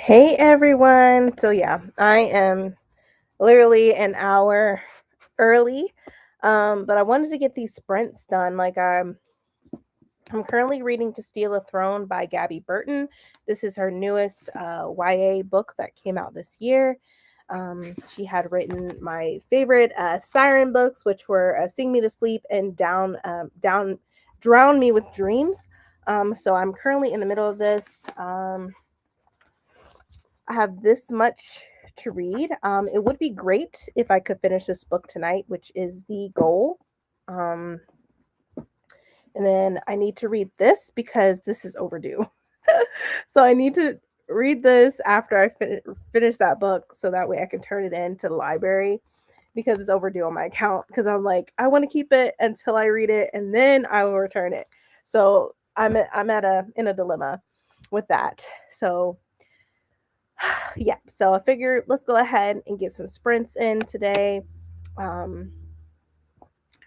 Hey everyone. So yeah, I am literally an hour early. But I wanted to get these sprints done. I'm currently reading To Steal a Throne by Gabby Burton. This is her newest YA book that came out this year. She had written my favorite siren books, which were Sing Me to Sleep and Drown Me with Dreams. So I'm currently in the middle of this. I have this much to read. It would be great if I could finish this book tonight, which is the goal. Um, and then I need to read this because this is overdue. So I need to read this after I finish that book so that way I can turn it in to the library because it's overdue on my account. Because I'm like, I want to keep it until I read it and then I will return it. So I'm in a dilemma with that. So yeah, so I figured let's go ahead and get some sprints in today. Um,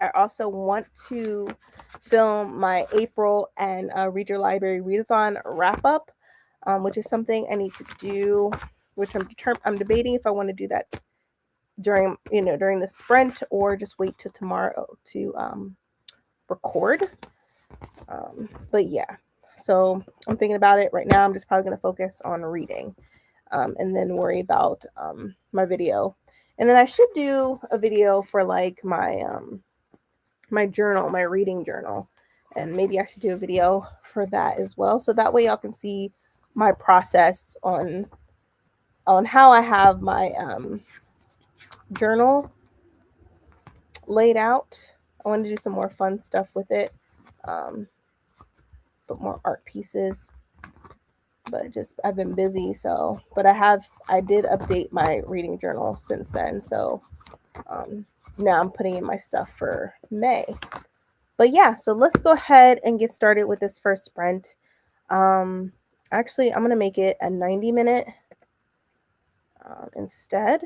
I also want to film my April and Read Your Library Readathon wrap up, which is something I need to do. Which I'm debating if I want to do that during the sprint or just wait till tomorrow to record. But yeah, so I'm thinking about it right now. I'm just probably going to focus on reading. And then worry about my video. And then I should do a video for like my journal, my reading journal, and maybe I should do a video for that as well. So that way y'all can see my process on how I have my journal laid out. I want to do some more fun stuff with it, but more art pieces. But just I've been busy, so but I did update my reading journal since then, so now I'm putting in my stuff for May. But yeah, so let's go ahead and get started with this first sprint. Actually, I'm gonna make it a 90-minute instead.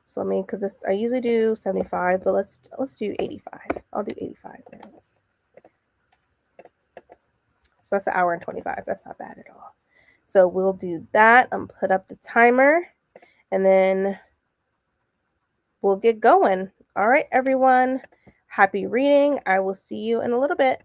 So I mean, because I usually do 75, but let's do 85. I'll do 85 minutes. So that's an hour and 25. That's not bad at all. So we'll do that. Put up the timer, and then we'll get going. All right, everyone. Happy reading. I will see you in a little bit.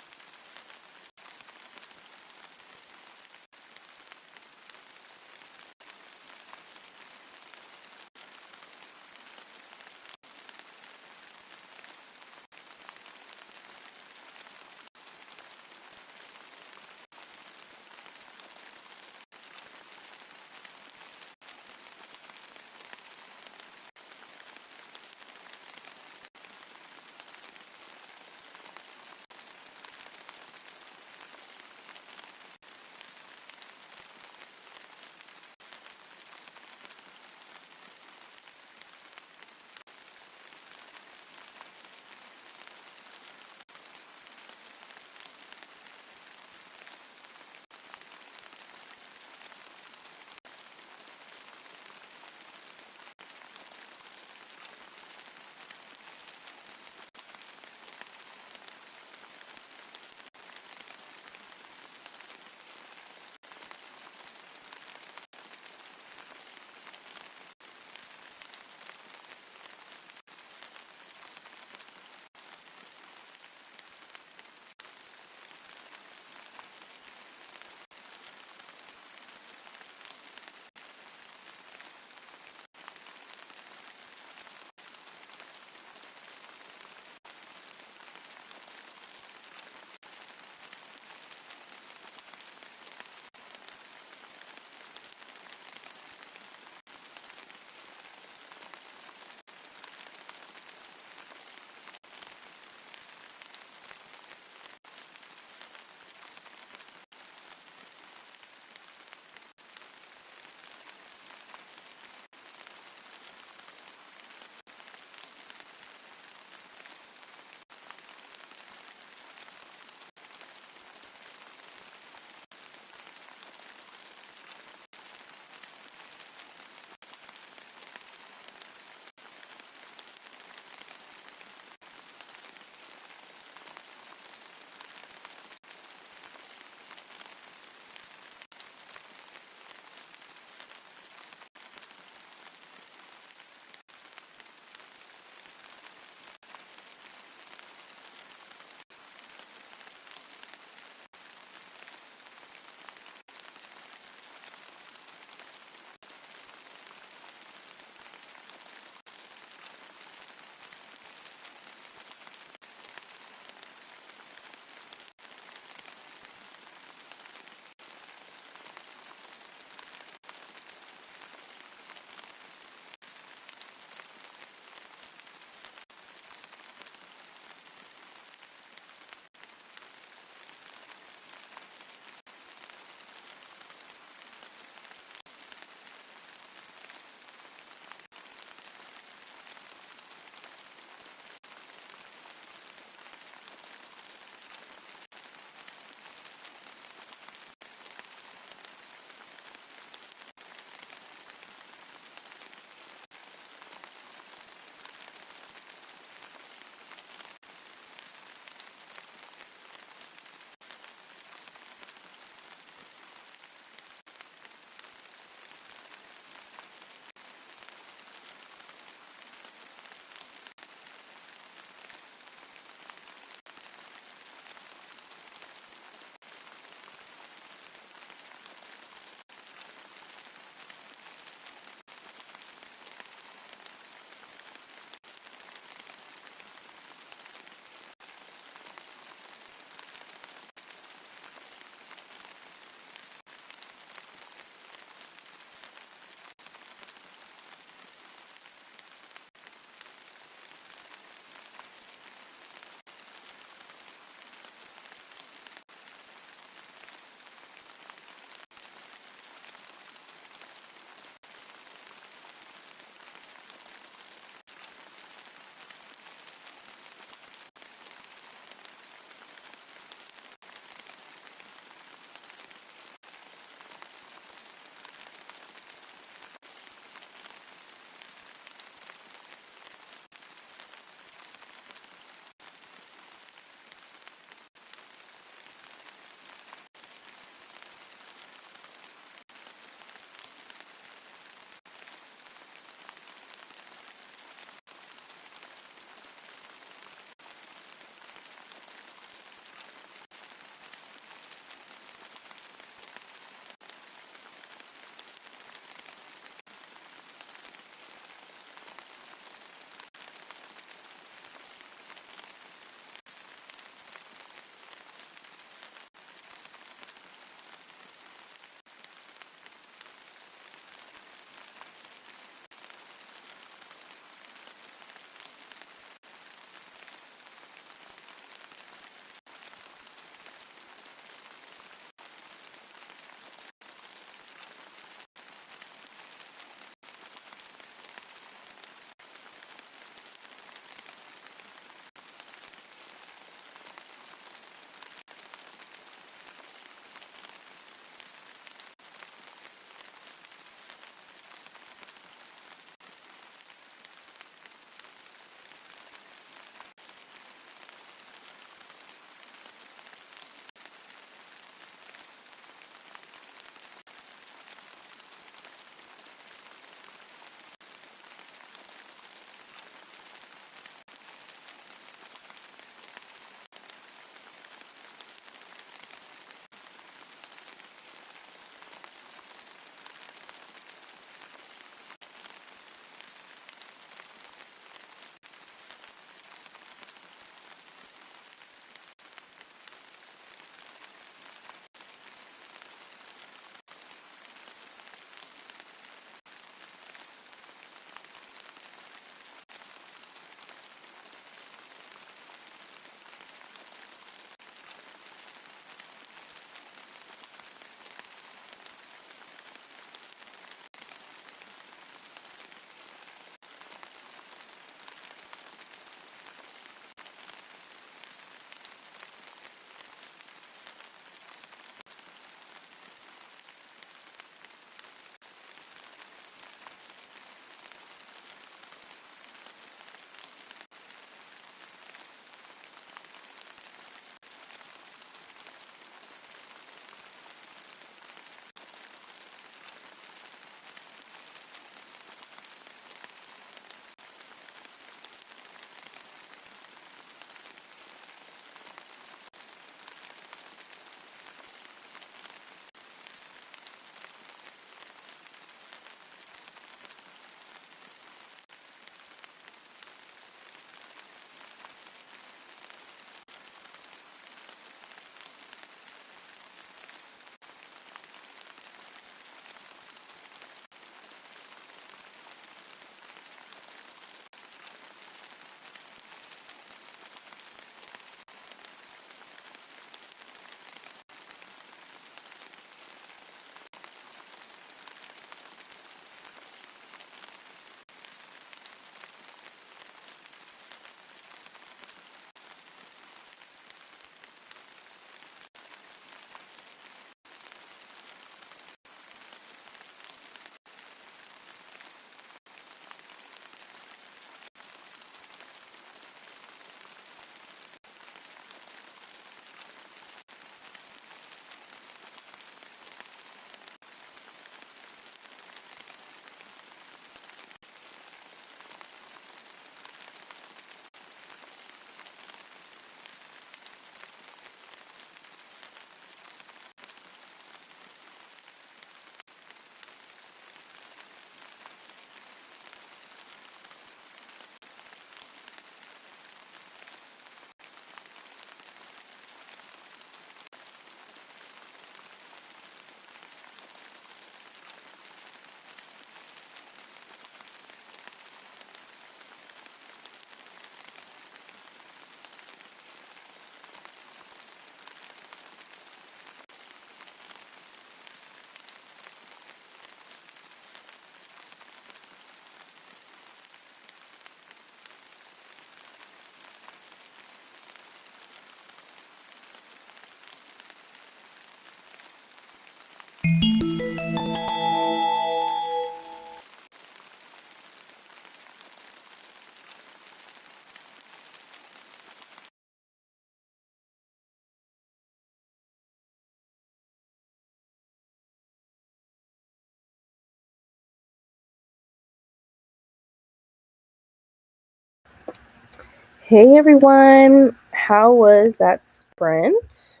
Hey everyone, how was that sprint?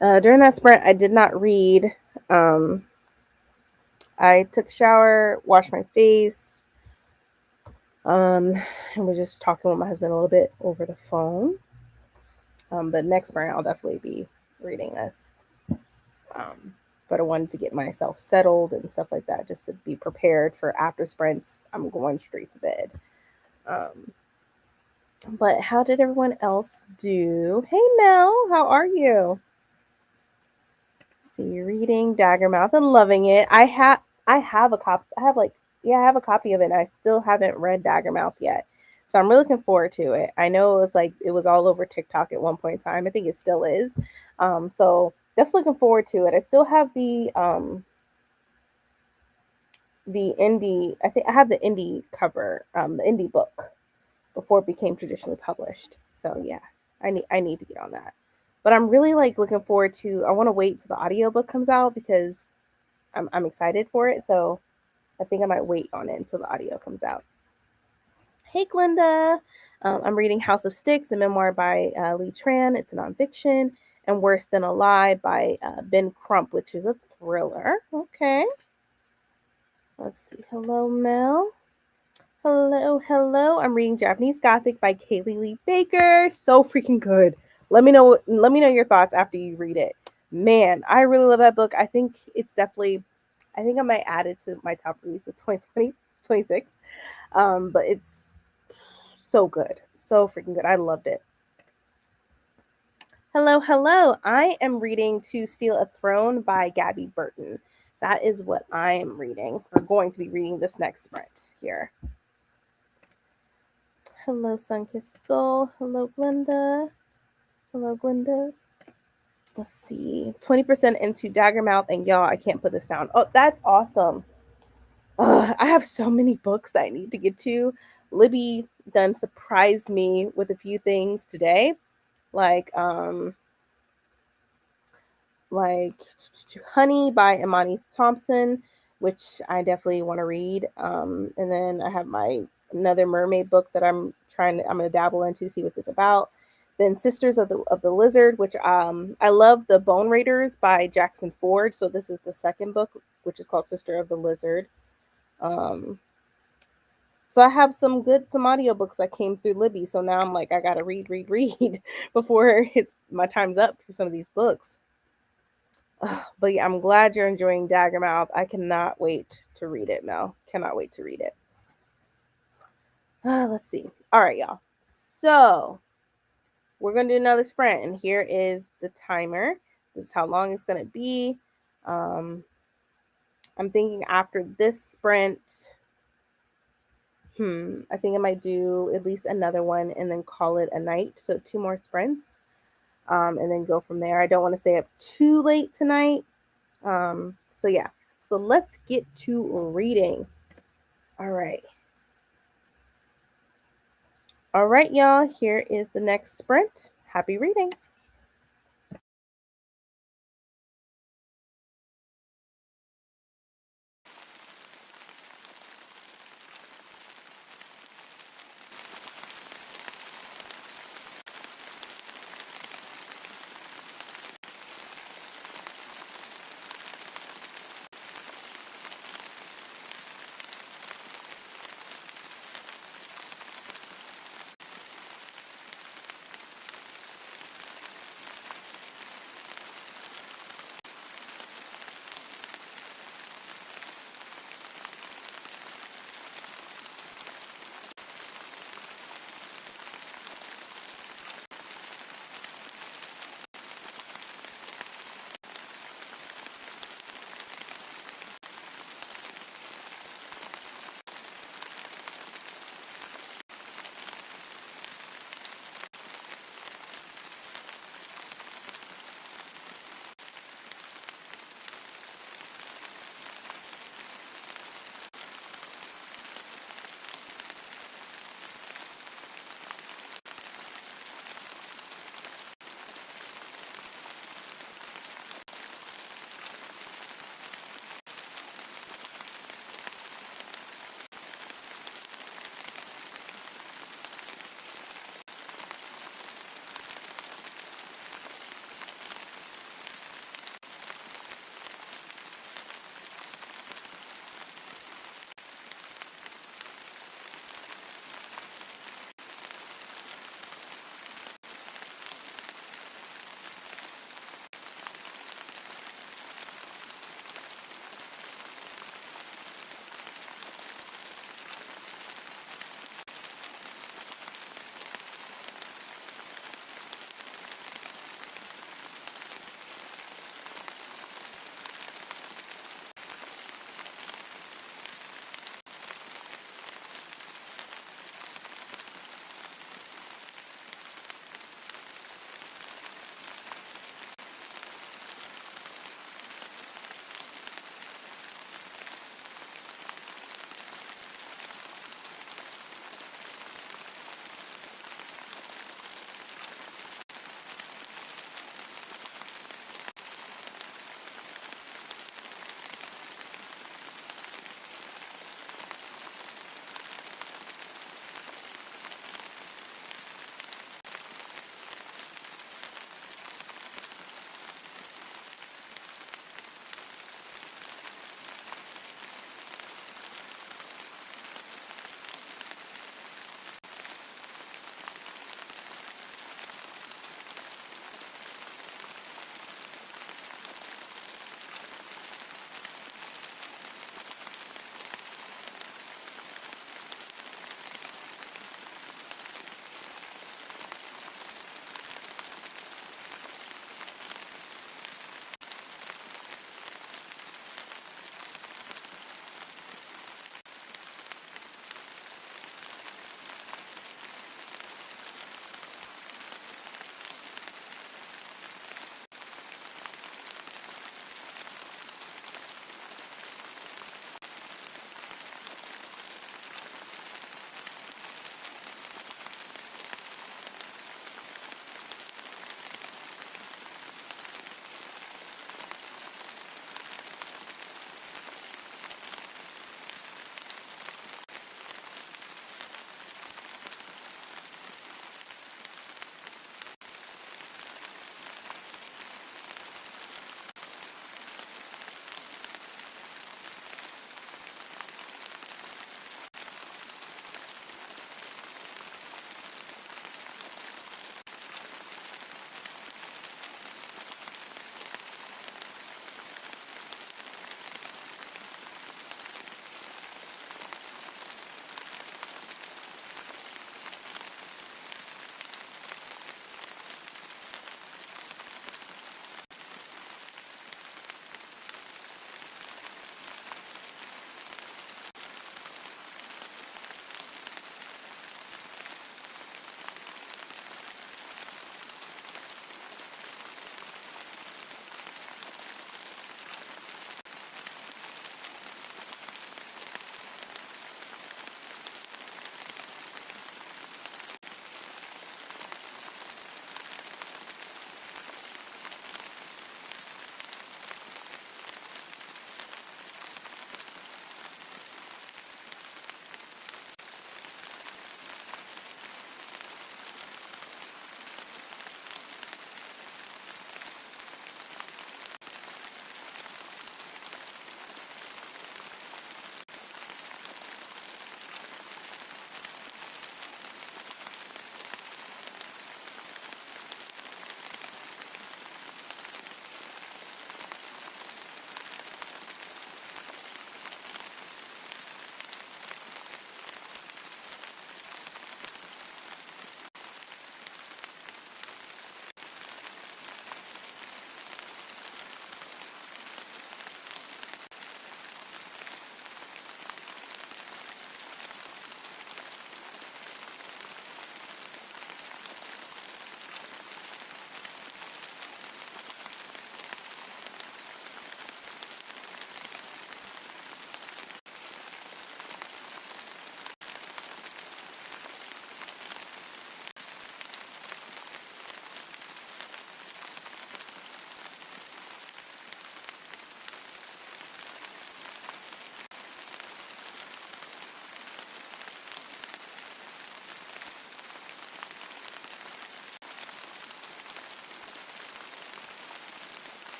During that sprint, I did not read. Um, I took a shower, washed my face, and was just talking with my husband a little bit over the phone. But next sprint, I'll definitely be reading this. Um, but I wanted to get myself settled and stuff like that, just to be prepared for after sprints. I'm going straight to bed. Um, but how did everyone else do? Hey Mel, how are you? See, reading Daggermouth and loving it. I have a copy. I have a copy of it. And I still haven't read Daggermouth yet, so I'm really looking forward to it. I know it's like it was all over TikTok at one point in time. I think it still is. So definitely looking forward to it. I still have the indie. I think I have the indie cover, the indie book before it became traditionally published. So yeah, I need to get on that. But I'm really like looking forward to. I want to wait till the audiobook comes out because I'm excited for it. So I think I might wait on it until the audio comes out. Hey, Glenda. I'm reading House of Sticks, a memoir by Lee Tran. It's a nonfiction. And Worse Than a Lie by Ben Crump, which is a thriller. Okay. Let's see. Hello, Mel. Hello, hello. I'm reading Japanese Gothic by Kaylee Lee Baker. So freaking good. Let me know your thoughts after you read it. Man, I really love that book. I think it's definitely I think I might add it to my top reads of 2020, 26. But it's so good. So freaking good. I loved it. Hello, hello. I am reading To Steal a Throne by Gabby Burton. That is what I am reading, or going to be reading this next sprint here. Hello, Sunkissed Soul. Hello, Glenda. Hello, Glenda. Let's see. 20% into Daggermouth, and y'all, I can't put this down. Oh, that's awesome. I have so many books that I need to get to. Libby done surprised me with a few things today, like like Honey by Imani Thompson, which I definitely want to read. And then I have my another mermaid book that I'm gonna dabble into, see what it's about. Then Sisters of the Lizard, which I love the Bone Raiders by Jackson Ford. So this is the second book, which is called Sister of the Lizard. Um, so I have some audiobooks that came through Libby. So now I'm like, I gotta read before it's my time's up for some of these books. But yeah, I'm glad you're enjoying Daggermouth. I cannot wait to read it, Mel. Cannot wait to read it. Let's see. All right, y'all. So we're gonna do another sprint, and here is the timer. This is how long it's gonna be. Um, I'm thinking after this sprint, I think I might do at least another one and then call it a night. So 2 more sprints, and then go from there. I don't want to stay up too late tonight. So yeah. So let's get to reading. All right. All right, y'all. Here is the next sprint. Happy reading.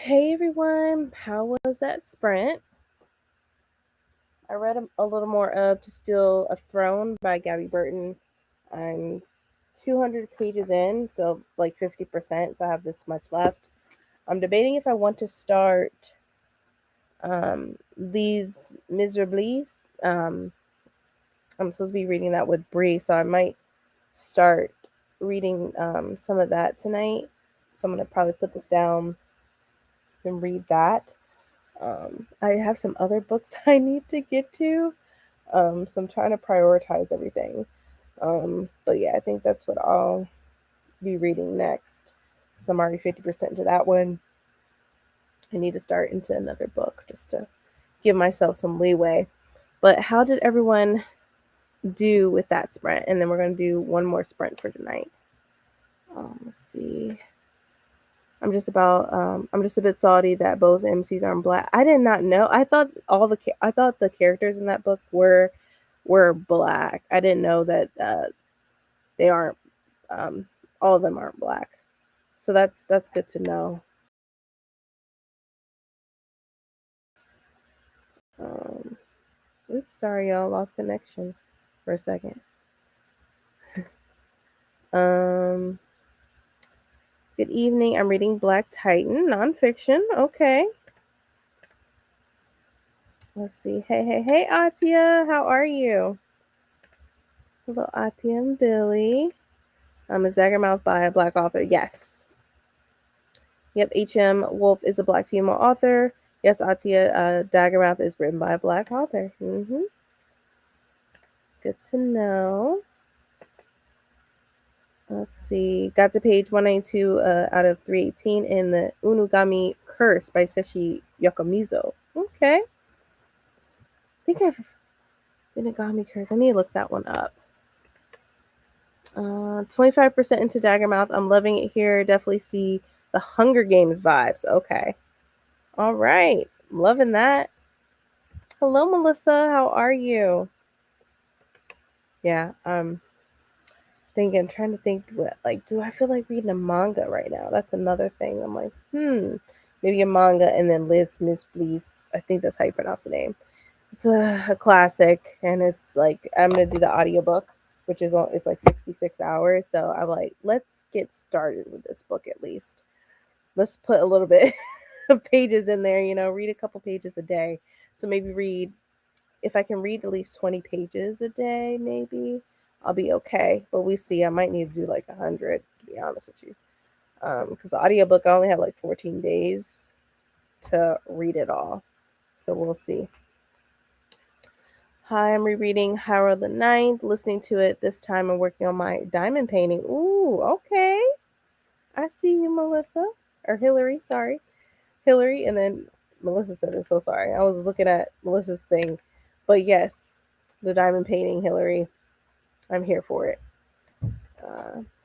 Hey everyone, how was that sprint? I read a little more of To Steal a Throne by Gabby Burton. I'm 200 pages in, so like 50%, so I have this much left. I'm debating if I want to start These Miserables. I'm supposed to be reading that with Bree, so I might start reading some of that tonight. So I'm going to probably put this down and read that. I have some other books I need to get to, so I'm trying to prioritize everything. But yeah, I think that's what I'll be reading next. Since I'm already 50% into that one, I need to start into another book just to give myself some leeway. But how did everyone do with that sprint? And then we're going to do one more sprint for tonight. Let's see. I'm just a bit salty that both MCs aren't black. I did not know. I thought the characters in that book were black. I didn't know that they aren't. All of them aren't black. So that's good to know. Oops, sorry y'all, lost connection for a second. Good evening. I'm reading Black Titan nonfiction. Okay. Let's see. Hey, Atia. How are you? Hello, Atia and Billy. Is Daggermouth by a black author? Yes. Yep, H.M. Wolf is a black female author. Yes, Atia, Daggermouth is written by a black author. Mm-hmm. Good to know. Let's see. Got to page 192 out of 318 in the Unugami Curse by Seshi Yokomizo. Okay. I think I've Unugami Curse. I need to look that one up. 25% into Daggermouth. I'm loving it here. Definitely see the Hunger Games vibes. Okay. All right. Loving that. Hello, Melissa. How are you? Yeah. I'm trying to think, like, do I feel like reading a manga right now? That's another thing. I'm like, maybe a manga, and then Miss Please. I think that's how you pronounce the name. It's a classic, and it's like, I'm going to do the audiobook, which is, it's like 66 hours. So I'm like, let's get started with this book at least. Let's put a little bit of pages in there, read a couple pages a day. So maybe if I can read at least 20 pages a day, maybe I'll be okay. But we see. I might need to do like 100, to be honest with you. Because the audiobook, I only have like 14 days to read it all. So we'll see. Hi, I'm rereading Harold the Ninth, listening to it. This time I'm working on my diamond painting. Ooh, okay. I see you, Melissa. Or Hillary, sorry. Hillary, and then Melissa said it, so sorry. I was looking at Melissa's thing. But yes, the diamond painting, Hillary. I'm here for it.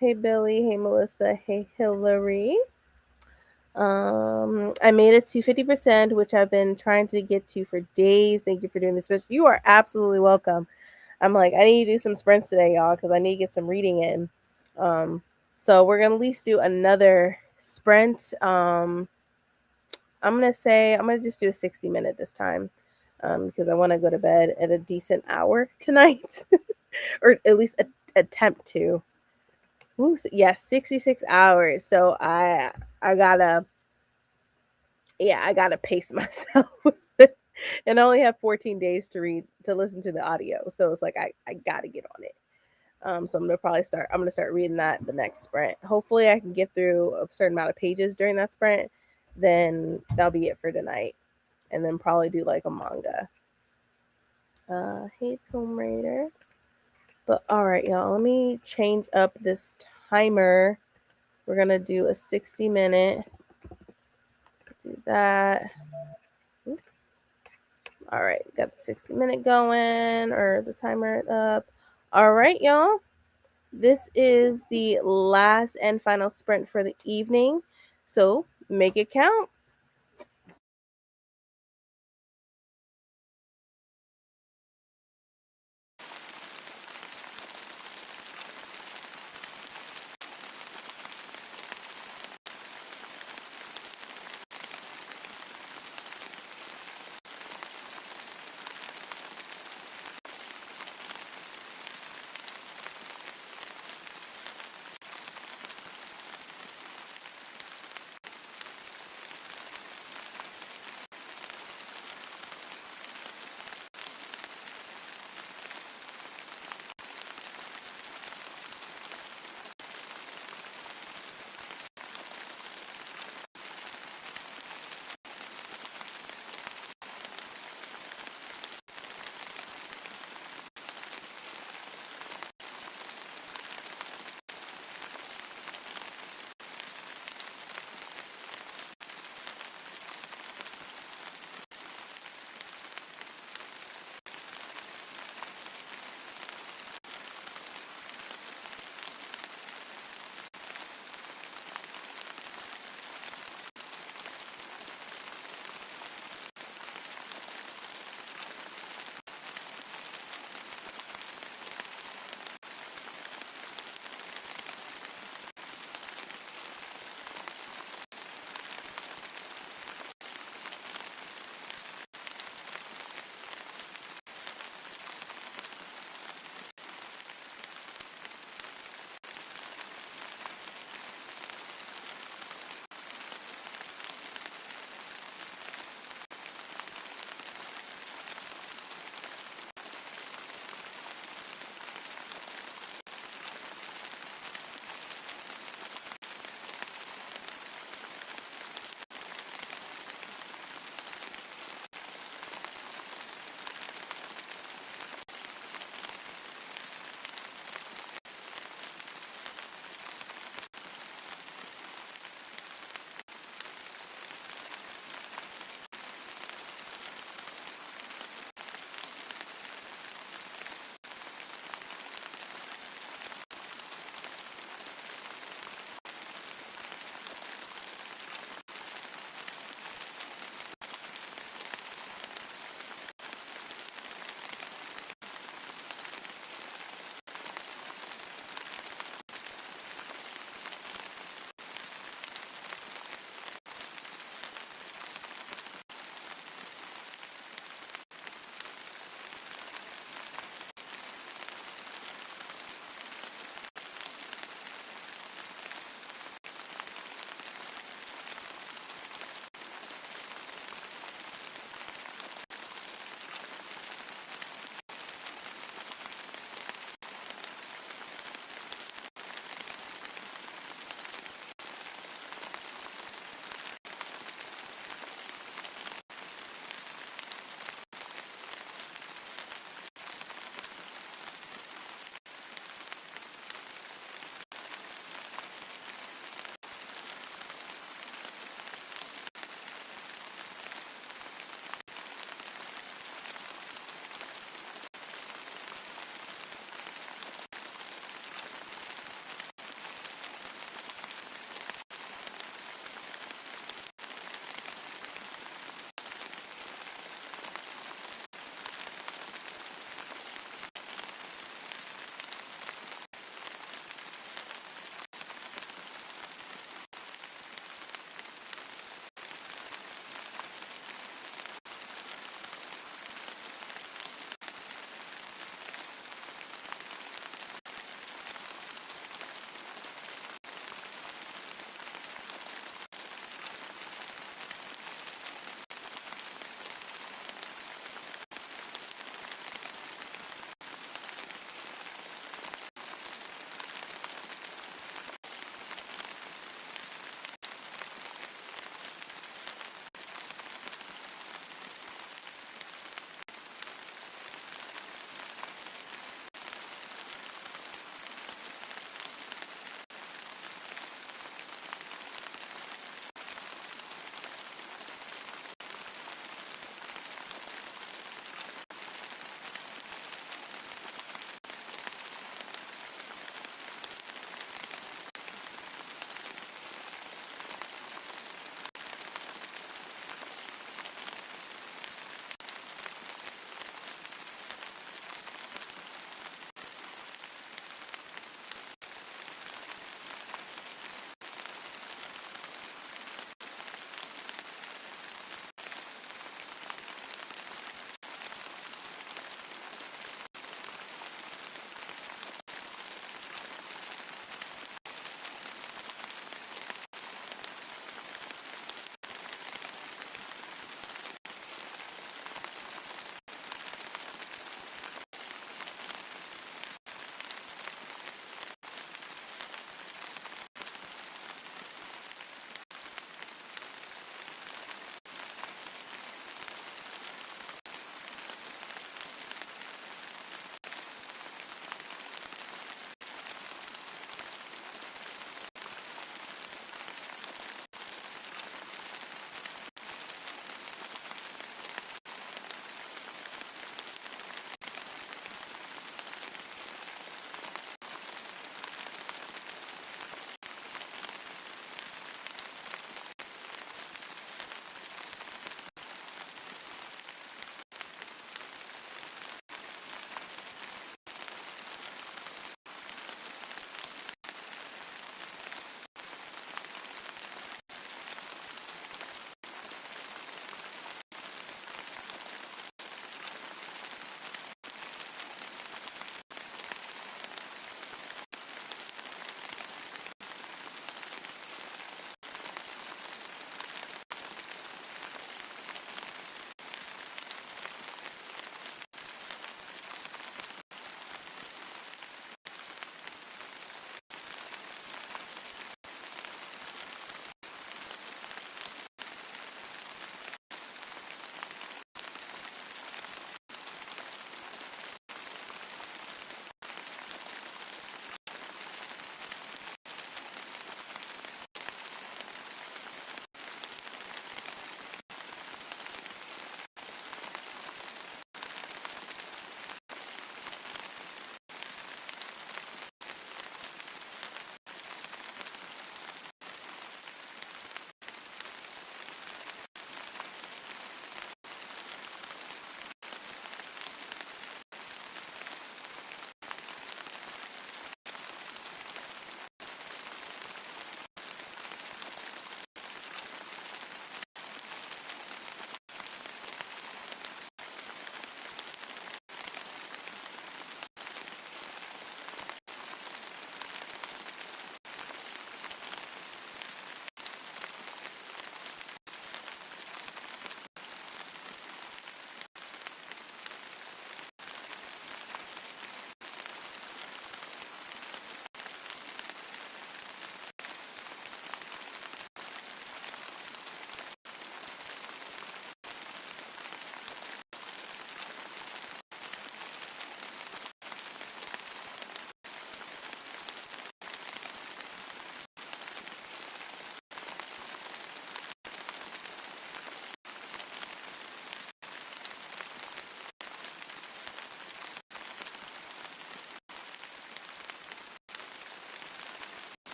Hey, Billy. Hey, Melissa. Hey, Hillary. I made it to 50%, which I've been trying to get to for days. Thank you for doing this. You are absolutely welcome. I'm like, I need to do some sprints today, y'all, because I need to get some reading in. So we're gonna at least do another sprint. I'm gonna just do a 60-minute this time, because I want to go to bed at a decent hour tonight, or at least attempt to. Ooh, yeah, 66 hours. So I gotta pace myself. And I only have 14 days to listen to the audio. So it's like I gotta get on it. So I'm gonna start reading that the next sprint. Hopefully I can get through a certain amount of pages during that sprint. Then that'll be it for tonight. And then probably do like a manga. Hey Tomb Raider. But all right, y'all, let me change up this timer. We're gonna do a 60-minute. Do that. All right, got the 60-minute going, or the timer up. All right, y'all. This is the last and final sprint for the evening. So make it count.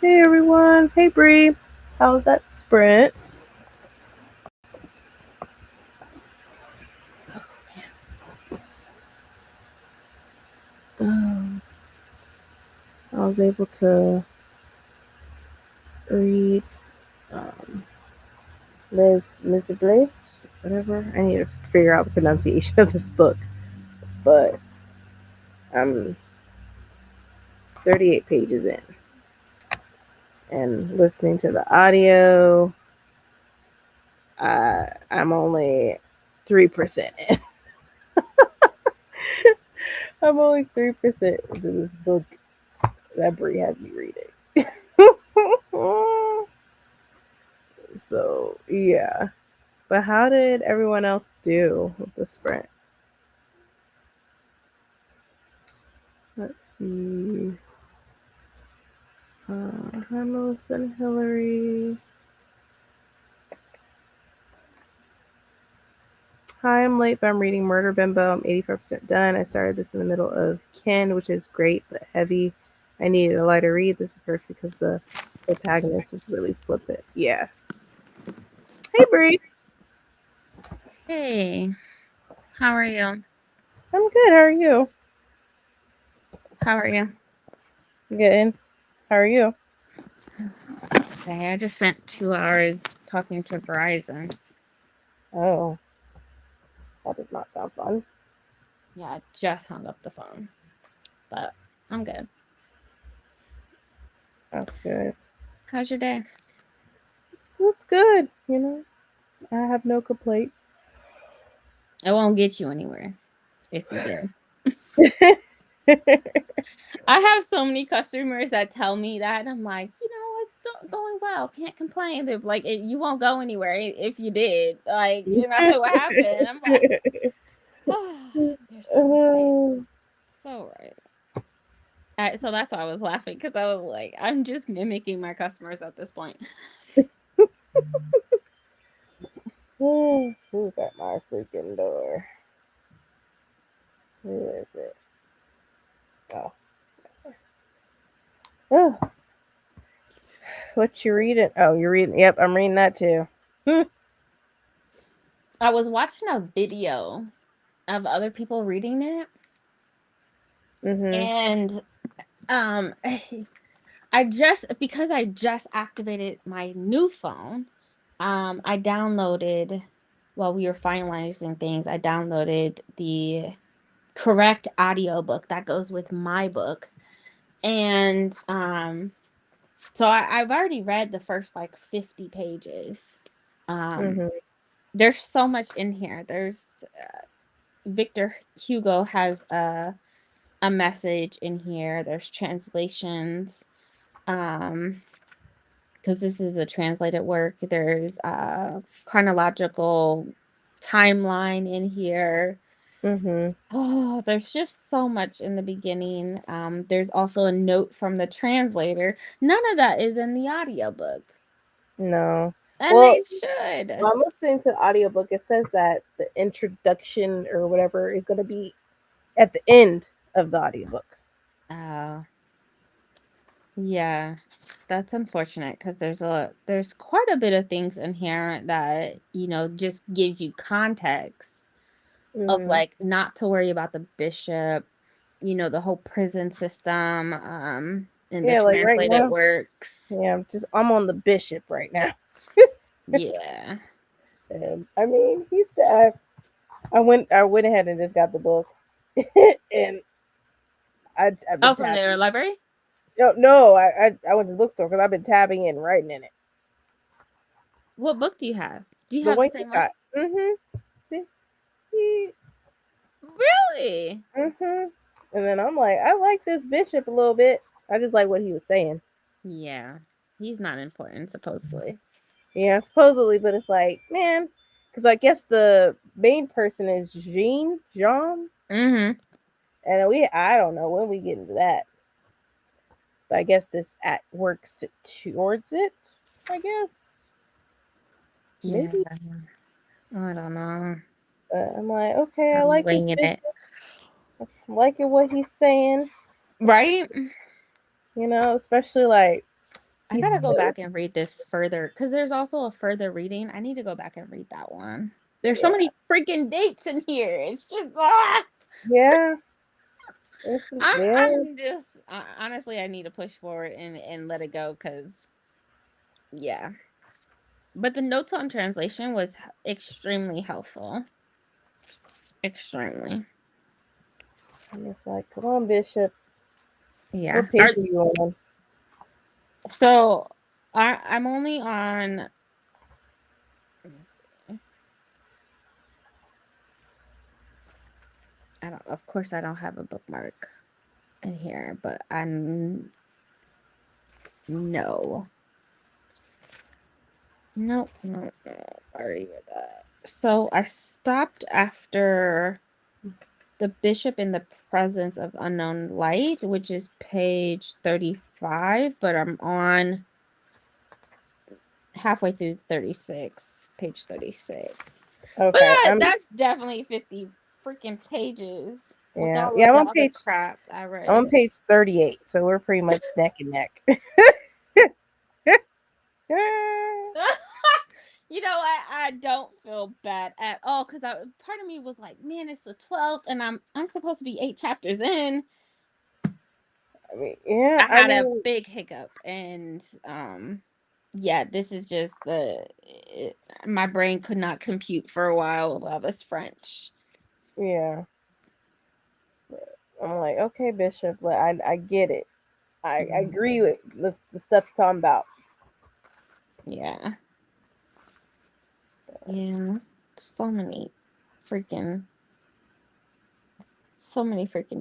Hey everyone. Hey Bree. How was that sprint? Um, I was able to read um, Mr. Blaze, whatever. I need to figure out the pronunciation of this book, but I'm 38 pages in and listening to the audio. I'm only 3% in. I'm only 3% into this book that Bree has me reading. So yeah. But how did everyone else do with the sprint? Let's see. Hi, Melissa and Hillary. Hi, I'm late, but I'm reading Murder Bimbo. I'm 85% done. I started this in the middle of Ken, which is great but heavy. I needed a lighter read. This is perfect because the protagonist is really flippant. Yeah. Hey, Bree. Hey, how are you? I'm good. How are you? How are you? Good. How are you? Okay, I just spent 2 hours talking to Verizon. Oh, that does not sound fun. Yeah, I just hung up the phone, but I'm good. That's good. How's your day? It's good. I have no complaint. It won't get you anywhere if you did. I have so many customers that tell me that, and I'm like, it's going well. Can't complain. They're like, you won't go anywhere if you did. Like, and I said, what happened? I'm like, oh, you're so right. So right. So that's why I was laughing because I was like, I'm just mimicking my customers at this point. Who's at my freaking door? Who is it? Oh. Oh, what you reading? Oh, you're reading. Yep, I'm reading that too. I was watching a video of other people reading it, Mhm. and um I just because I just activated my new phone, I downloaded while we were finalizing things, I downloaded the correct audiobook that goes with my book. And so I've already read the first like 50 pages. Um Mhm. there's so much in here. There's Victor Hugo has a message in here. There's translations. Because this is a translated work. There's a chronological timeline in here. Mhm. Oh, there's just so much in the beginning. There's also a note from the translator. None of that is in the audiobook. No. And Well, they should. when I'm listening to the audiobook, it says that the introduction or whatever is going to be at the end of the audiobook. Oh, yeah. That's unfortunate because there's quite a bit of things in here that, just give you context of Mhm. like not to worry about the bishop, the whole prison system, and the Yeah, like right translated now. works. Yeah, I'm on the bishop right now. Yeah. And I mean, he said I went ahead and just got the book, and I've been Oh, from tapping. their library? No, I went to the bookstore because I've been tapping in writing in it. What book do you have? Do you The have the one you same one? got. Mhm. Really? Mhm. And then I'm like, I like this bishop a little bit. I just like what he was saying. Yeah. He's not important, supposedly. Yeah, supposedly, but it's like, man, because I guess the main person is Jean, Mm-hmm. and I don't know when we get into that, but I guess this act works towards it. I guess Yeah. maybe. I don't know. I'm like, okay, I I'm like this winging bishop. it. I'm liking what he's saying. Right? Especially like I gotta go back and read this further because there's also a further reading. I need to go back and read that one. There's so many freaking dates in here. It's just Yeah. I'm just honestly I need to push forward and let it go because yeah. But the notes on translation was extremely helpful. Extremely. I'm just like, come on, Bishop. Yeah. What page are you on? So I'm only on. Let me see. I don't. Of course, I don't have a bookmark in here, but I know. Nope. No. Sorry with that. So I stopped after the bishop in the presence of unknown light, which is page 35, but I'm on halfway through 36, page 36. Okay. But that's definitely 50 freaking pages with Yeah. all Yeah, of I'm the on other page crap I read. I'm on page 38, so we're pretty much neck and neck. You know, I don't feel bad at all because part of me was like, man, it's the 12th and I'm supposed to be 8 chapters in. I mean, yeah, I had a big hiccup and yeah, this is just my brain could not compute for a while while I was French. Yeah. I'm like, okay, Bishop, but I get it. I agree with the stuff you're talking about. Yeah. Yeah. So many freaking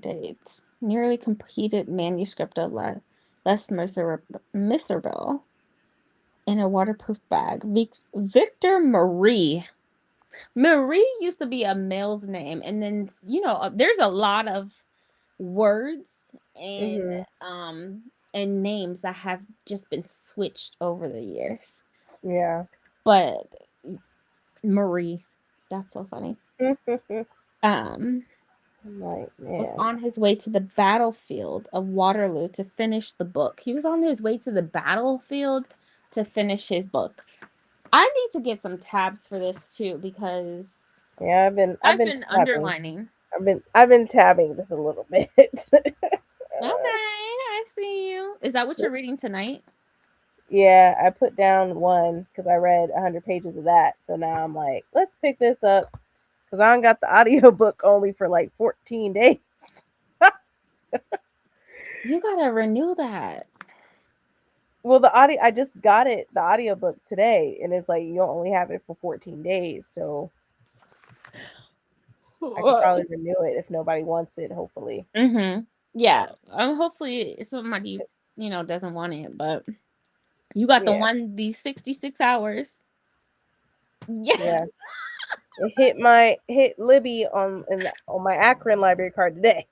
dates. Nearly completed manuscript of Les Miserable in a waterproof bag. Victor Marie. Marie used to be a male's name, and then there's a lot of words and names that have just been switched over the years. Yeah. But Marie, that's so funny. Like, Was man. on his way to the battlefield of Waterloo to finish the book. He was on his way to the battlefield to finish his book. I need to get some tabs for this too because Yeah, I've been tabbing. underlining. I've been tabbing just a little bit. Okay, I see you. Is that what you're reading tonight? Yeah, I put down one because I read 100 pages of that. So now I'm like, let's pick this up because I got the audiobook only for like 14 days. You gotta renew that. Well, I just got the audiobook today, and it's like you only have it for 14 days. So I could probably renew it if nobody wants it, hopefully. Yeah. Hopefully somebody, doesn't want it, but you got the 66 hours. Yeah. It hit Libby on my Akron library card today.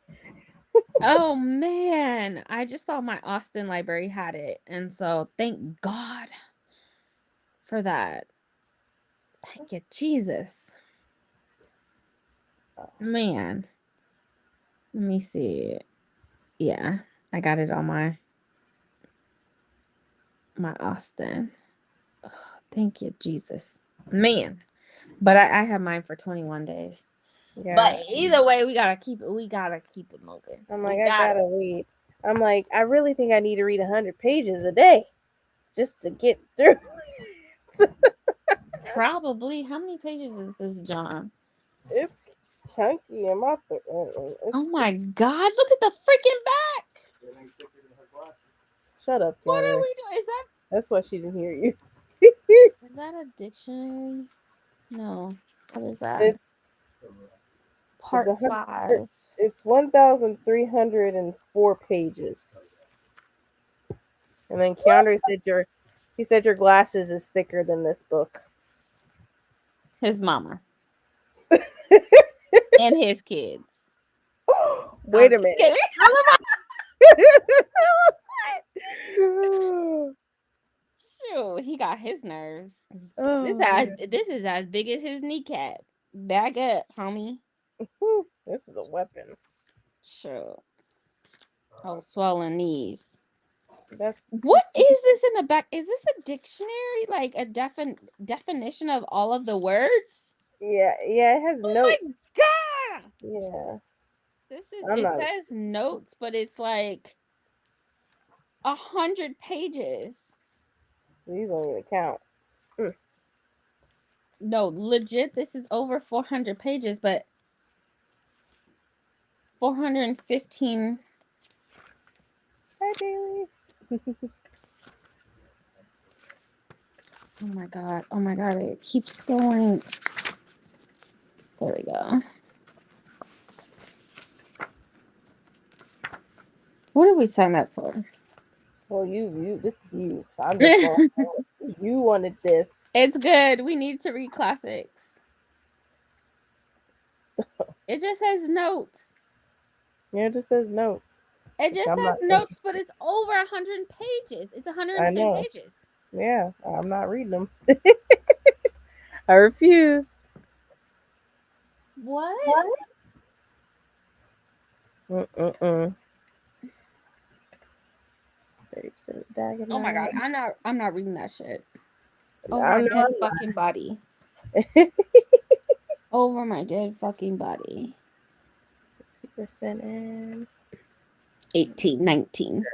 Oh man, I just saw my Austin library had it, and so thank God for that. Thank you, Jesus. Man, let me see. Yeah, I got it on my Austin. Oh, thank you, Jesus. Man, but I have mine for 21 days. Yeah. But either way, we gotta keep it. We gotta keep it moving. I'm like, I gotta read. I'm like, I really think I need to read 100 pages a day just to get through. Probably. How many pages is this, John? It's chunky in my. Oh my God! Look at the freaking back. Shut up, What Keanu. are we doing? Is that? That's why she didn't hear you. Is that a dictionary? No. What is that? It's Part 5. It's 1,304 pages. And then Keandre said your glasses is thicker than this book. His mama. And his kids. Wait a minute. Shoot, he got his nerves. Oh, This is as big as his kneecap. Back up, homie. this is a weapon. Sure. Oh, swollen knees. What is this in the back? Is this a dictionary? Like a definition of all of the words? Yeah, it has Oh notes. my god! Yeah, It says notes, but it's like 100 pages. These don't even count. No, legit, this is over 400 pages, but 415. Hi, Bailey. Oh my god. Oh my god. It keeps going. There we go. What did we sign up for? Well, this is you. So I'm just going. You wanted this. It's good. We need to read classics. It just says notes. Yeah, it just says notes. It just I'm says not notes, but it's over 100 pages. It's I 110 know. pages. Yeah, I'm not reading them. I refuse. What? Mm-mm-mm. 30% dagger. Oh my god, I'm not reading that shit. Over I my know. dead fucking body. Over my dead fucking body. 60% in. 18, 19.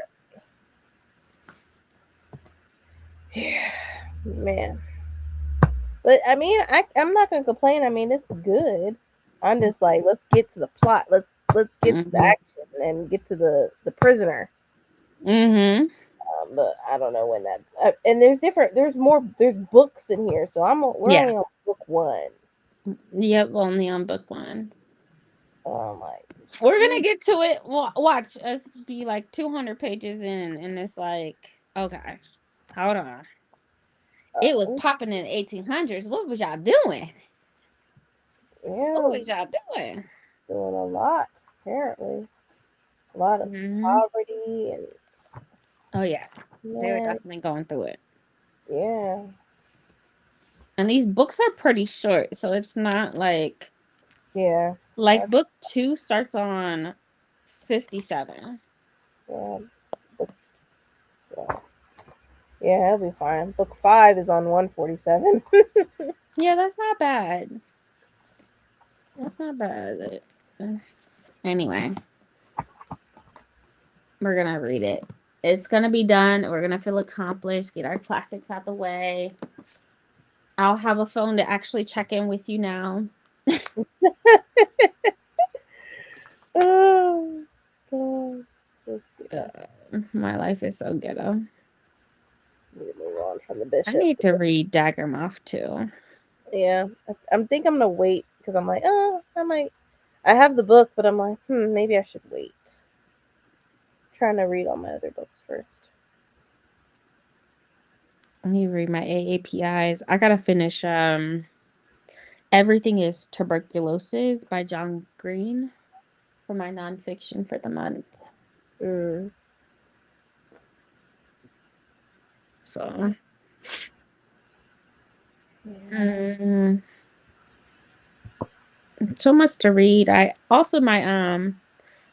Yeah, man. But I mean, I'm not gonna complain. I mean, it's good. I'm just like, let's get to the plot. Let's get to the action and get to the prisoner. Mm-hmm. But I don't know when that. And there's books in here, so we're only on book 1. Yep, only on book 1. Oh my. We're gonna get to it. Watch us be like 200 pages in, and it's like, okay, hold on. It was popping in the 1800s. What was y'all doing? Yeah, What was y'all doing? doing a lot apparently. A lot of poverty and. Oh yeah, they were Man, definitely going through it. yeah. And these books are pretty short, so it's not like Yeah. book 2 starts on 57. Yeah. Yeah. Yeah, it'll be fine. Book 5 is on 147. Yeah, that's not bad. That's not bad. Anyway, we're gonna read it. It's gonna be done. We're gonna feel accomplished, get our classics out the way. I'll have a phone to actually check in with you now. Oh, God. My life is so ghetto. Need to move on from the I bishop. need to read Dagger Moth too. Yeah, I'm gonna wait because I'm like, I have the book, but I'm like, maybe I should wait. Trying to read all my other books first. I need to read my AAPIs. I gotta finish Everything is Tuberculosis by John Green for my nonfiction for the month. So so much to read. I also my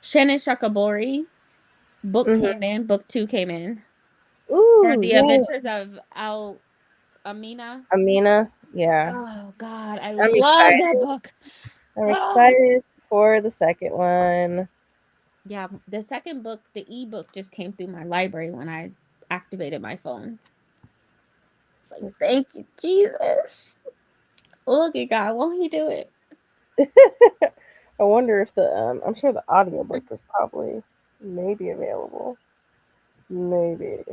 Shannon Shakabori book came in. Book 2 came in. For Ooh, the yeah. Adventures of Amina. Amina, yeah. Oh God, I I'm love excited. that book. I'm excited for the second one. Yeah, the second book, the ebook, just came through my library when I activated my phone. It's like, thank you, Jesus. Look at God, won't He do it? I wonder if I'm sure the audiobook is probably maybe available. Maybe.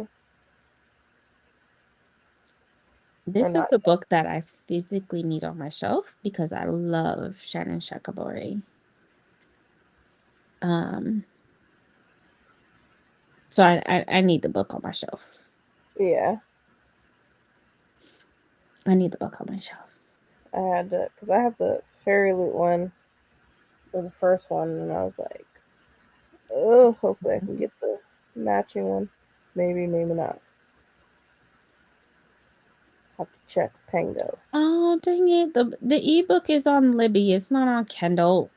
This is a book that I physically need on my shelf because I love Shannon Shakabori. So I need the book on my shelf. Yeah. I need the book on my shelf. I had to, because I have the Fairy Loot one for the first one, and I was like, oh, hopefully I can get the matching one. Maybe, maybe not. Have to check Pango. Oh, dang it. The ebook is on Libby. It's not on Kindle.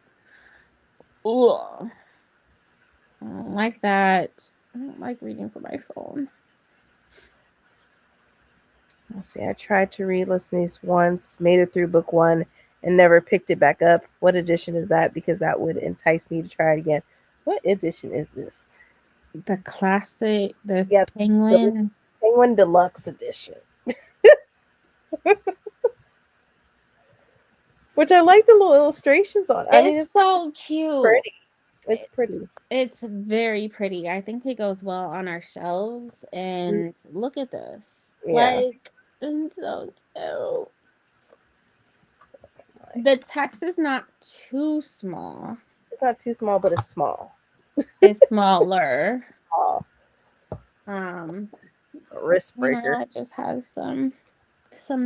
Ugh. I don't like that. I don't like reading from my phone. Let's see. I tried to read Les Mis once, made it through book one, and never picked it back up. What edition is that? Because that would entice me to try it again. What edition is this? The classic, the Yeah, the Penguin. Penguin Deluxe edition. Which I like the little illustrations on. I mean, It's so cute. pretty. It's pretty. It's very pretty. I think it goes well on our shelves. And look at this. Yeah. Like, it's so cute. The text is not too small. It's not too small, but it's small. It's smaller. Oh, it's a wrist breaker. It just has some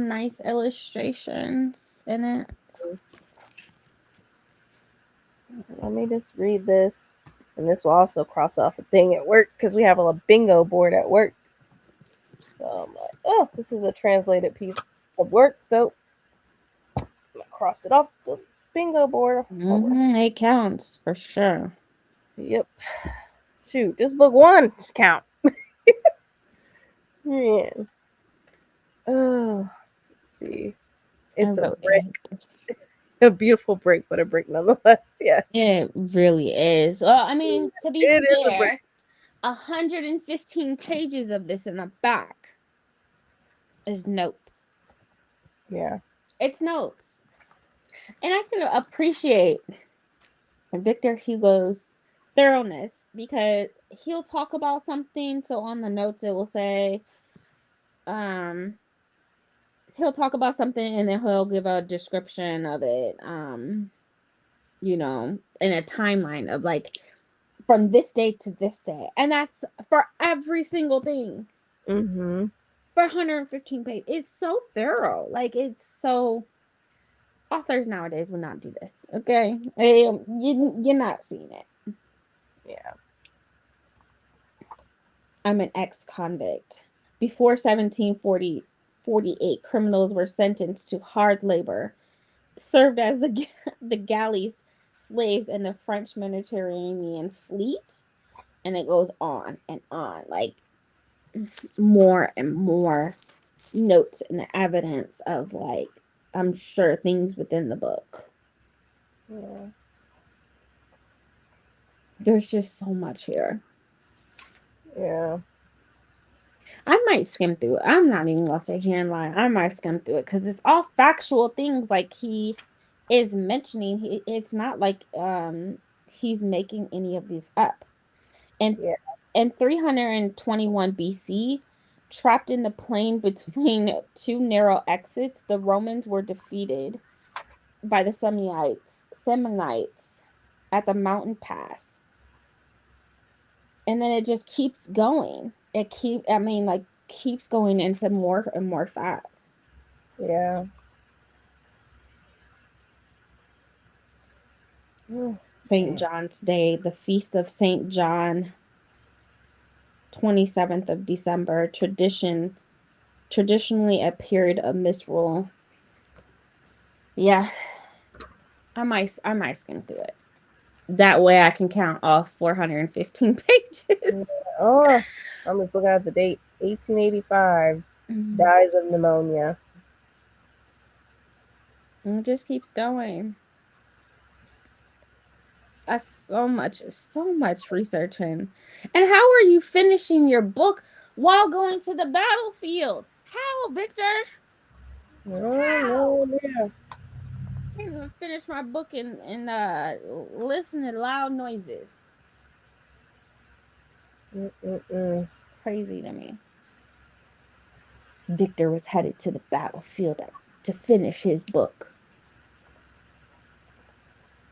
nice illustrations in it. Let me just read this. And this will also cross off a thing at work because we have a bingo board at work. So I'm like, oh, this is a translated piece of work. So I'm going to cross it off the bingo board. It counts for sure. Yep. Shoot, just book one count. Man. Oh, let's see. It's a brick. A beautiful break, but a break nonetheless. Yeah. It really is. Well, I mean, to be fair, 115 pages of this in the back is notes. Yeah. It's notes. And I can appreciate Victor Hugo's thoroughness because he'll talk about something. So on the notes, it will say, he'll talk about something and then he'll give a description of it, you know, in a timeline of like from this day to this day. And that's for every single thing. Mm-hmm. For 115 pages. It's so thorough. Like, it's so... Authors nowadays would not do this, okay? You're not seeing it. Yeah. I'm an ex-convict. Before 1748, criminals were sentenced to hard labor, served as the galleys slaves in the French Mediterranean fleet, and it goes on and on. Like, more and more notes and evidence of, like, I'm sure things within the book. Yeah. There's just so much here. Yeah. I might skim through it. I'm not even gonna sit here and lie. I might skim through it because it's all factual things like he is mentioning. It's not like he's making any of these up. And in 321 BC, trapped in the plain between two narrow exits, the Romans were defeated by the Samnites at the mountain pass. And then it just keeps going. Keeps going into more and more facts. Yeah. St. John's Day, the feast of St. John, 27th of December, traditionally a period of misrule. Yeah. I might skim through it. That way I can count all 415 pages. Oh, I'm just looking at the date. 1885. Dies of pneumonia. And it just keeps going. That's so much researching. And how are you finishing your book while going to the battlefield? How, Victor? Oh, yeah. I can't even finish my book and listen to loud noises. It's crazy to me. Victor was headed to the battlefield to finish his book.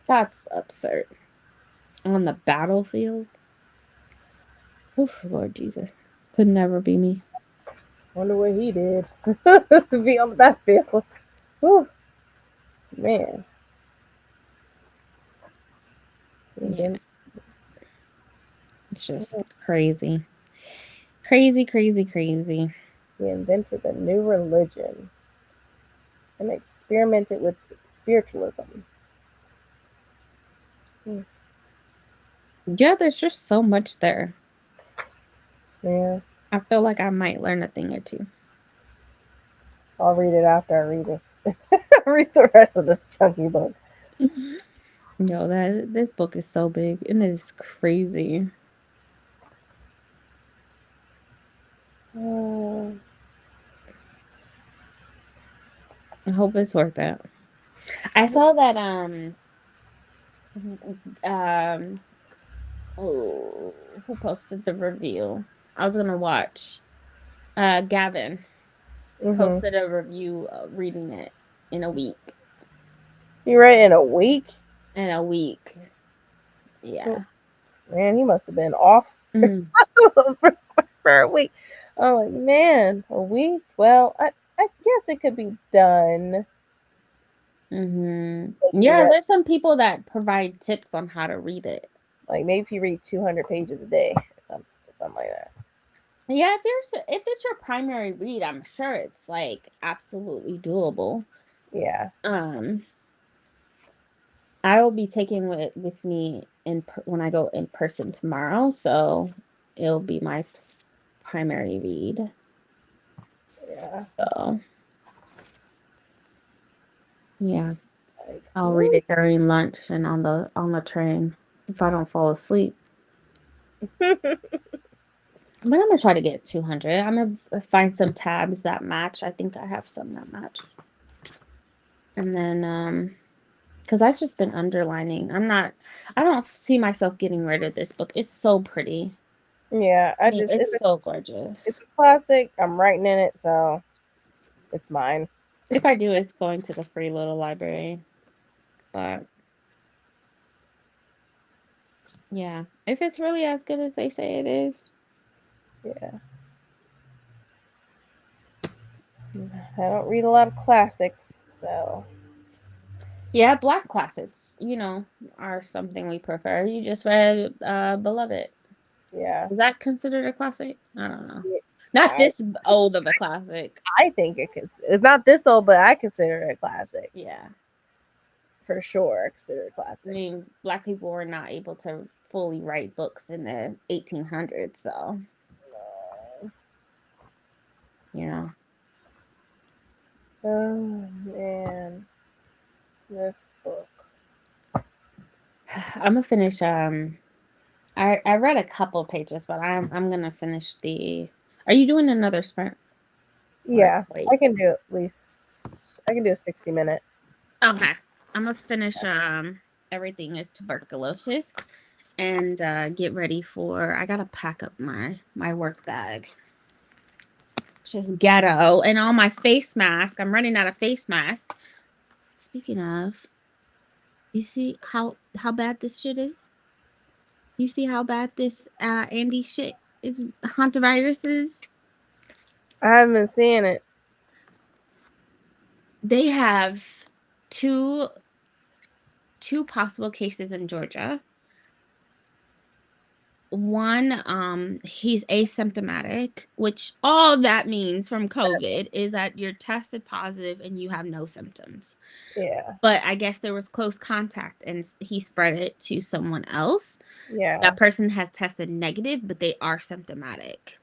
That's absurd. On the battlefield? Oof, Lord Jesus. Could never be me. Wonder what he did. Be on the battlefield. Whew. Man. Yeah. It's just crazy. Crazy, crazy, crazy. He invented a new religion and experimented with spiritualism. Yeah, there's just so much there. Yeah. I feel like I might learn a thing or two. I'll read it after I read it. Read the rest of this chunky book. No, that this book is so big and it is crazy. Uh, I hope it's worth it. I saw that um oh, who posted the review? I was gonna watch. Gavin mm-hmm. posted a review reading it in a week. You read it in a week? In a week. Yeah. Man, he must have been off Mm. for a week. I'm like, man, a week? Well, I guess it could be done. You Yeah, read, there's some people that provide tips on how to read it. like maybe if you read 200 pages a day or something like that. Yeah, if it's your primary read, I'm sure it's like absolutely doable. Yeah. Um, I will be taking it with me when I go in person tomorrow, so it'll be my primary read. Yeah. So, yeah. Like, I'll read it during lunch and on the train if I don't fall asleep. But I'm gonna try to get 200. I'm gonna find some tabs that match. I think I have some that match. And then because I've just been underlining. I don't see myself getting rid of this book. It's so pretty. yeah, I I mean, just it's so it's gorgeous. a classic. I'm writing in it, so it's mine. If I do, it's going to the free little library. But yeah, if it's really as good as they say it is. Yeah. I don't read a lot of classics, so Yeah, black classics, are something we prefer. You just read Beloved. yeah. Is that considered a classic? I don't know. Yeah, Not I this old of a classic. I think it's not this old, but I consider it a classic Yeah. for sure. I consider it a I classic. mean, black people were not able to fully write books in the 1800s, so, you know. Oh man, this book. I'm gonna finish I read a couple pages, but I'm gonna finish the Are you doing another sprint or Yeah, wait? I can do at least. I can do a 60-minute. Okay. I'm gonna finish Everything is Tuberculosis and get ready for I gotta pack up my work bag. Just ghetto and all my face mask. I'm running out of face mask. Speaking of, you see how bad this shit is? You see how bad this Andy shit is hantavirus is? I haven't been seeing it. They have two two possible cases in Georgia. One, he's asymptomatic, which all that means from COVID is that you're tested positive and you have no symptoms. Yeah, But I guess there was close contact and he spread it to someone else. yeah, That person has tested negative, but they are symptomatic.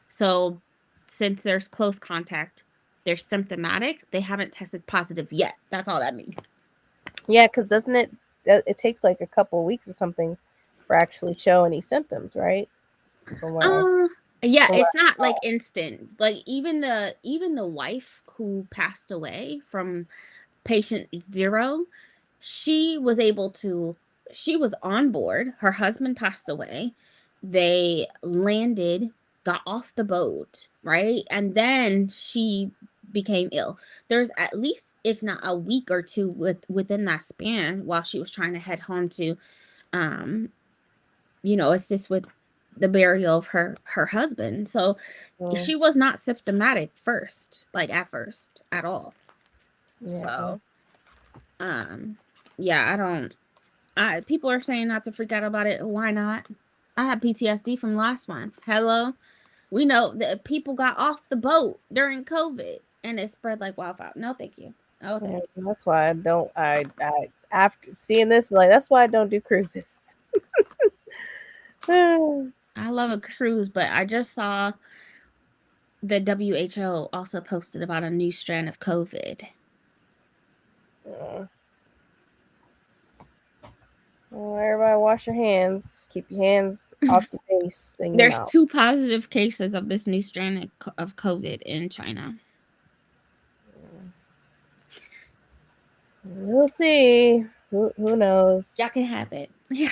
So since there's close contact, they're symptomatic. They haven't tested positive yet. That's all that means. yeah. Because doesn't it? It takes like a couple weeks or something for actually show any symptoms, right? From what I Uh, yeah, from what it's I not like saw. instant. Like even the wife who passed away from patient zero, she was able to she was on board. Her husband passed away. They landed, got off the boat, right? And then she became ill. There's at least if not a week or two within that span while she was trying to head home to um assist with the burial of her husband. So Mm, she was not symptomatic first, like at first at all. yeah, So yeah, I don't I people are saying not to freak out about it. Why not? I had PTSD from last one. Hello. We know that people got off the boat during COVID and it spread like wildfire. No, thank you. Oh, yeah. thank That's why I don't. I after seeing this, like that's why I don't do cruises. I I love a cruise, but I just saw the WHO also posted about a new strand of COVID. Uh, well, everybody wash your hands. Keep your hands off your face and your There's mouth. 2 positive cases of this new strand of COVID in China. We'll see. Who knows? Y'all can have it. Y'all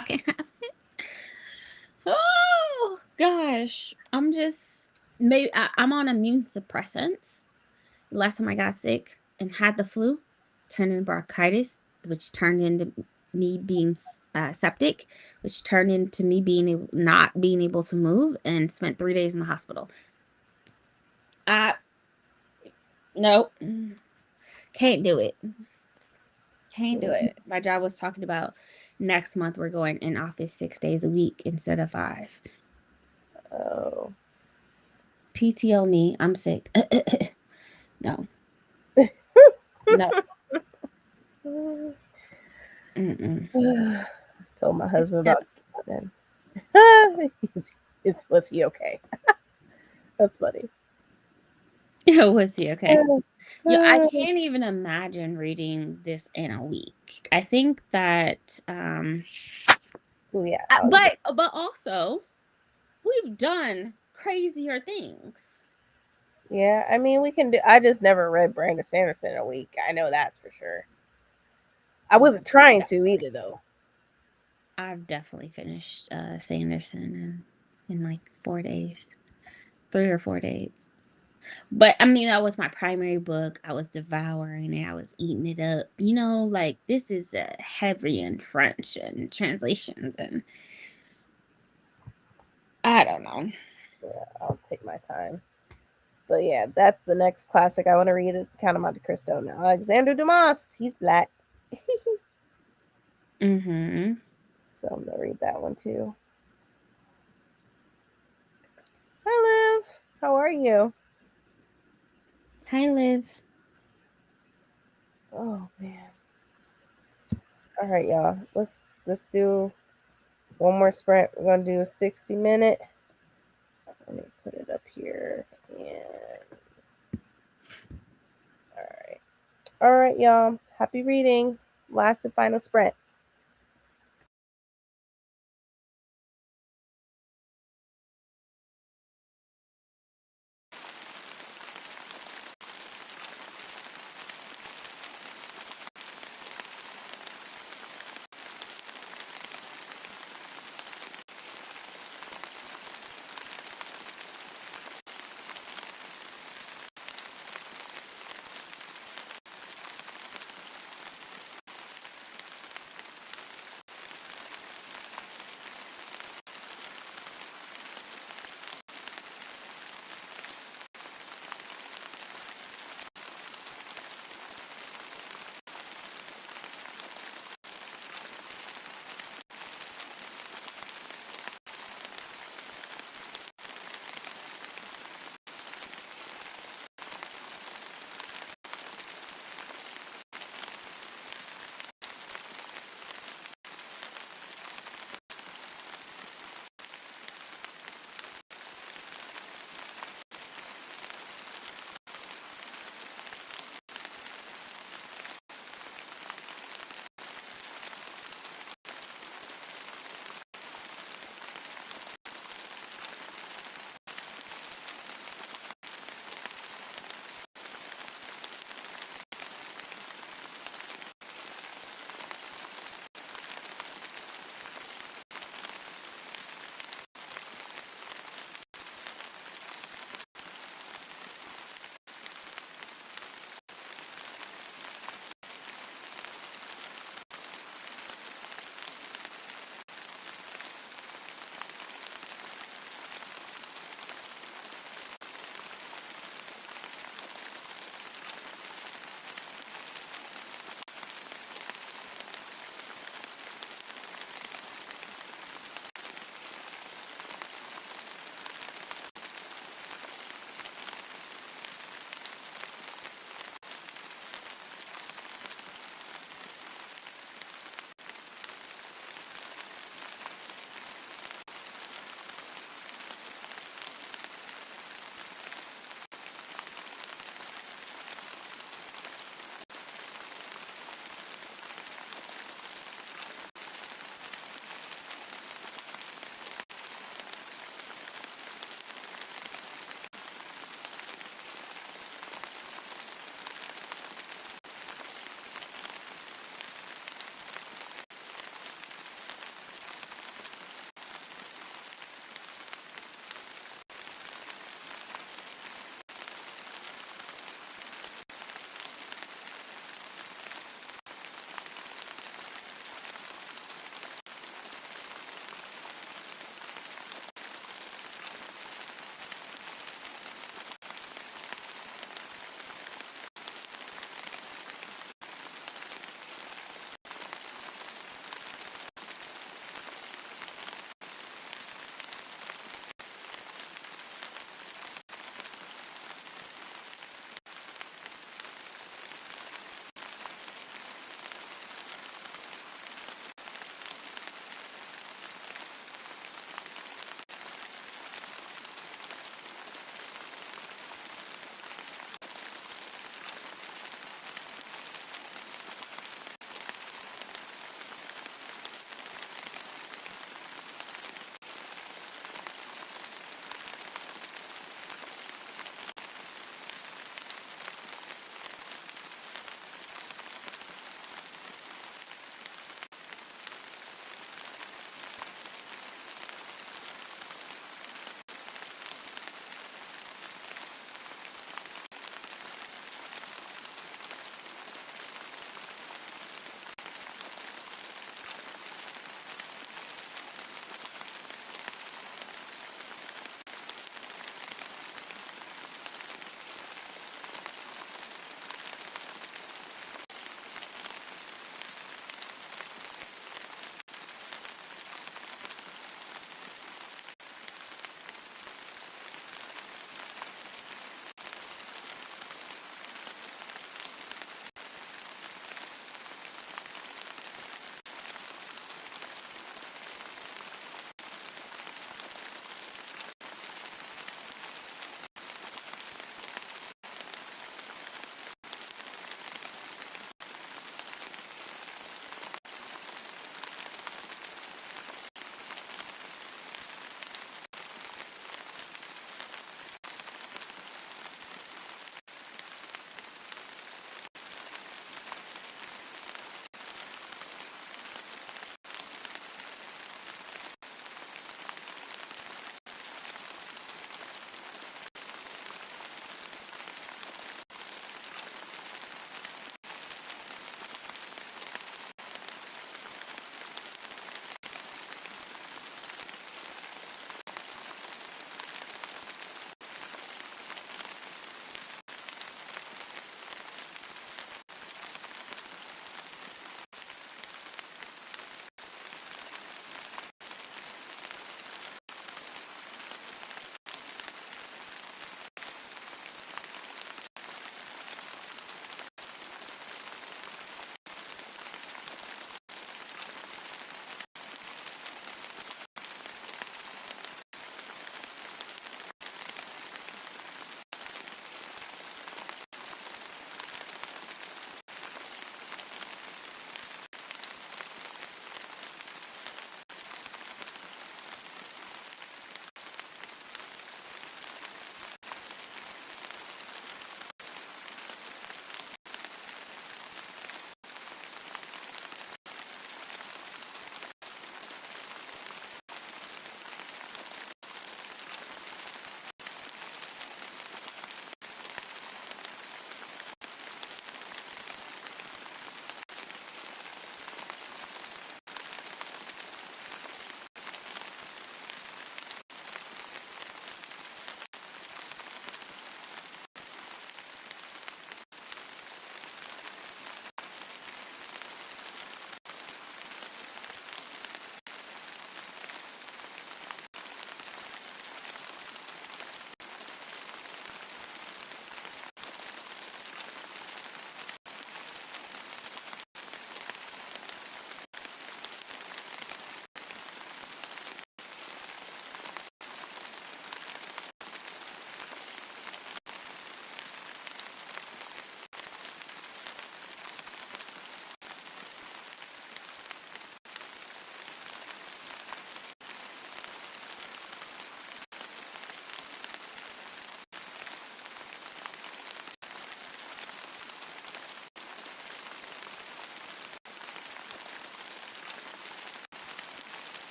can have it. Oh gosh, I'm on immune suppressants. Last time I got sick and had the flu, turned into bronchitis, which turned into me being septic, which turned into me not being able to move, and spent 3 days in the hospital. No, can't do it. Can't do it. My job was talking about next month we're going in office 6 days a week instead of 5. Oh. PTO me, I'm sick. No. No. Told my husband about that. Was he okay? That's funny. Was he okay? Yeah, I can't even imagine reading this in a week. I think that Yeah. but also we've done crazier things. Yeah, I mean we can do. I just never read Brandon Sanderson in a week. I know that's for sure. I wasn't trying to either, though. I've definitely finished Sanderson in like 4 days, 3 or 4 days. But I mean, that was my primary book. I was devouring it. I was eating it up. You know, like this is heavy in French and translations, and I don't know. Yeah, I'll take my time. But yeah, that's the next classic I want to read. Is Count of Monte Cristo. Now, Alexander Dumas. He's black. Mm-hmm. So I'm gonna read that one too. Hi, Liv. How are you? Hi, Liv. Oh man. All right, y'all. Let's do one more sprint. We're gonna do a 60-minute. Let me put it up here. And all right, y'all. Happy reading. Last and final sprint.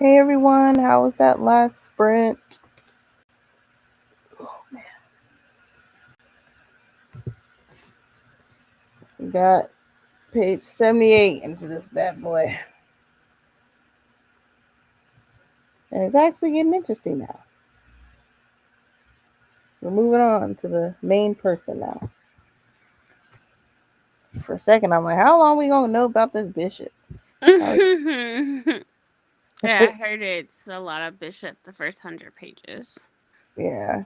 Hey everyone, how was that last sprint? Oh man, we got page 78 into this bad boy. And it's actually getting interesting now. We're moving on to the main person now. For a second, I'm like, how long we gonna know about this bishop? Yeah, I heard it's a lot of Bishop the first 100 pages. Yeah.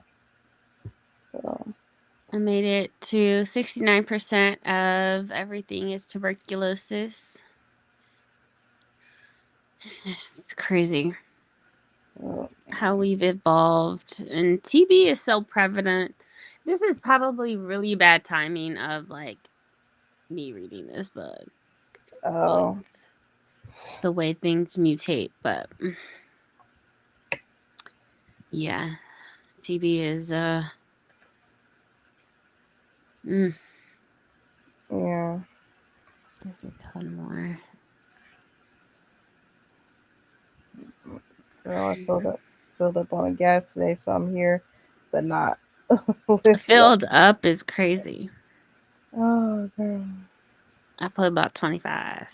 So, I made it to 69% of everything is tuberculosis. It's crazy oh, how we've evolved, and TB is so prevalent. This is probably really bad timing of like me reading this book, but oh, the way things mutate. But yeah, TB is mm, yeah. there's a ton more. Girl, I filled up on gas today, so I'm here, but not with what. Filled up is crazy. Oh, girl. I put about 25.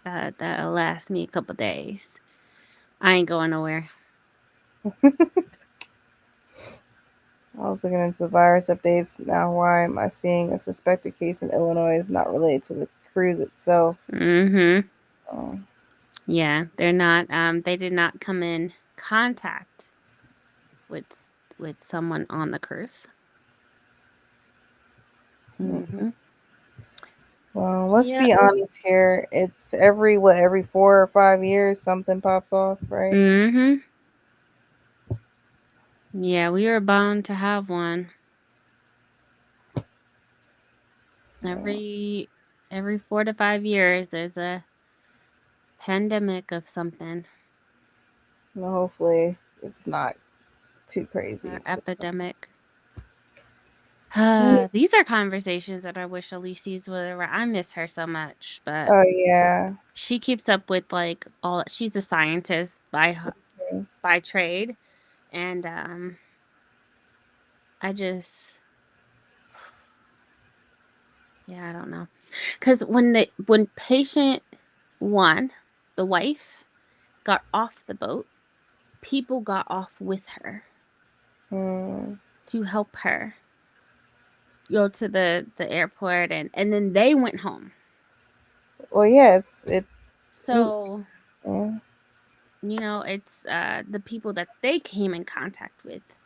That'll last me a couple days. I ain't going nowhere. I was looking into the virus updates. Now, why am I seeing a suspected case in Illinois is not related to the cruise itself? Mm-hmm. Oh, Yeah, they're not. They did not come in contact with someone on the cruise. Mm-hmm. well, let's Yeah. be honest here. It's every 4 or 5 years something pops off, right? Mm-hmm. Yeah, we are bound to have one. Yeah. Every 4 to 5 years, there's a pandemic of something Well, hopefully it's not too or crazy. epidemic. Oh These are conversations that I wish Alicia's would have. I miss her so much, but yeah. she keeps up with like all. She's a scientist by trade, and I just yeah, I don't know, because when patient one, the wife, got off the boat, people got off with her Hmm. to help her go to the airport, and then they went home. Well, yeah, it. So Yeah. it's the people that they came in contact with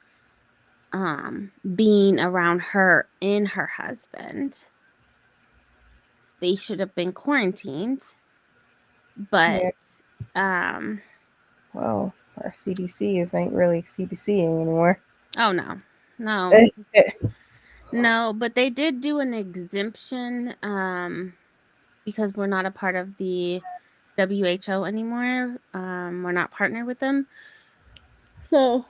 being around her and her husband, they should have been quarantined, but Yeah. um Well, our CDC ain't really CDCing anymore. oh no, no, but they did do an exemption because we're not a part of the WHO anymore. We're not partnered with them, so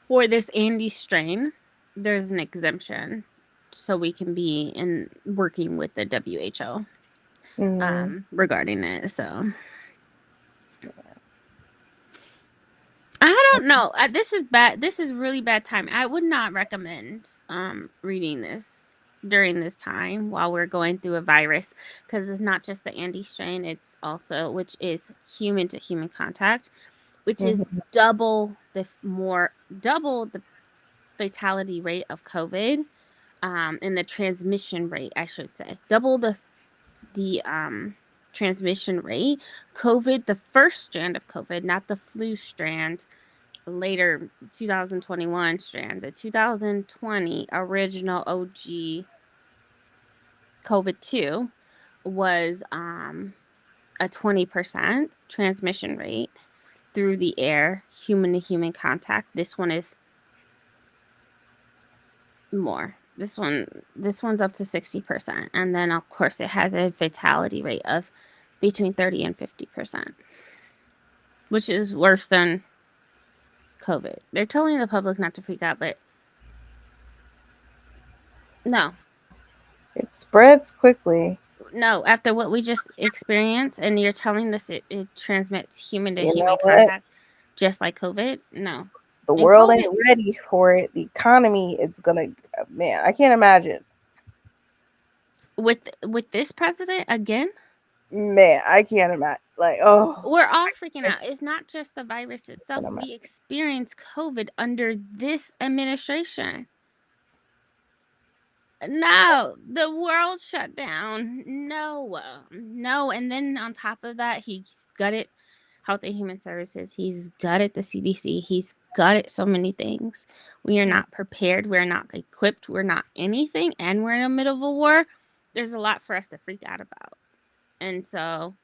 for this Andy strain, there's an exemption so we can be in working with the WHO Mm-hmm. regarding it. So I don't know. This is bad. This is really bad time. I would not recommend reading this during this time while we're going through a virus, because it's not just the Andy strain, it's also, which is human to human contact, which is Mm-hmm. double the fatality rate of COVID, and the transmission rate, I should say, double the transmission rate. COVID, the first strand of COVID, not the flu strand, later 2021 strand, the 2020 original OG COVID 2 was a 20% transmission rate through the air, human to human contact. This one is more. This one's up to 60%. And then of course it has a fatality rate of between 30 and 50%, which is worse than COVID. They're telling the public not to freak out, but no. It spreads quickly. No, after what we just experienced, and you're telling us it transmits human to You know human what? contact, just like COVID. No, The and world ain't COVID ready for it. The economy, it's gonna, man, I can't imagine. with this president again, Man, I can't imagine. Like, oh, we're all freaking I out. It's not just the virus itself. can't imagine. We experienced COVID under this administration. No, the world shut down. No, no. And then on top of that, he's gutted Health and Human Services. He's gutted the CDC. He's gutted so many things. We are not prepared. We're not equipped. We're not anything. And we're in the middle of a war. There's a lot for us to freak out about. And so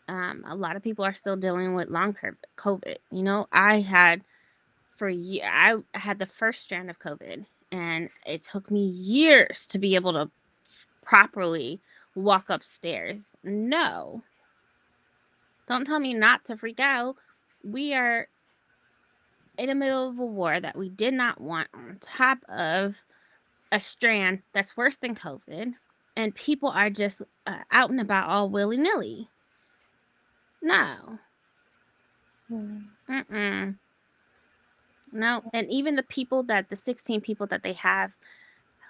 a lot of people are still dealing with long COVID. You know, I had for a year. I had the first strand of COVID, and it took me years to be able to properly walk upstairs. No, don't tell me not to freak out. We are in the middle of a war that we did not want, on top of a strand that's worse than COVID, and people are just out and about all willy nilly. No. Mm-mm. No. And even the 16 people that they have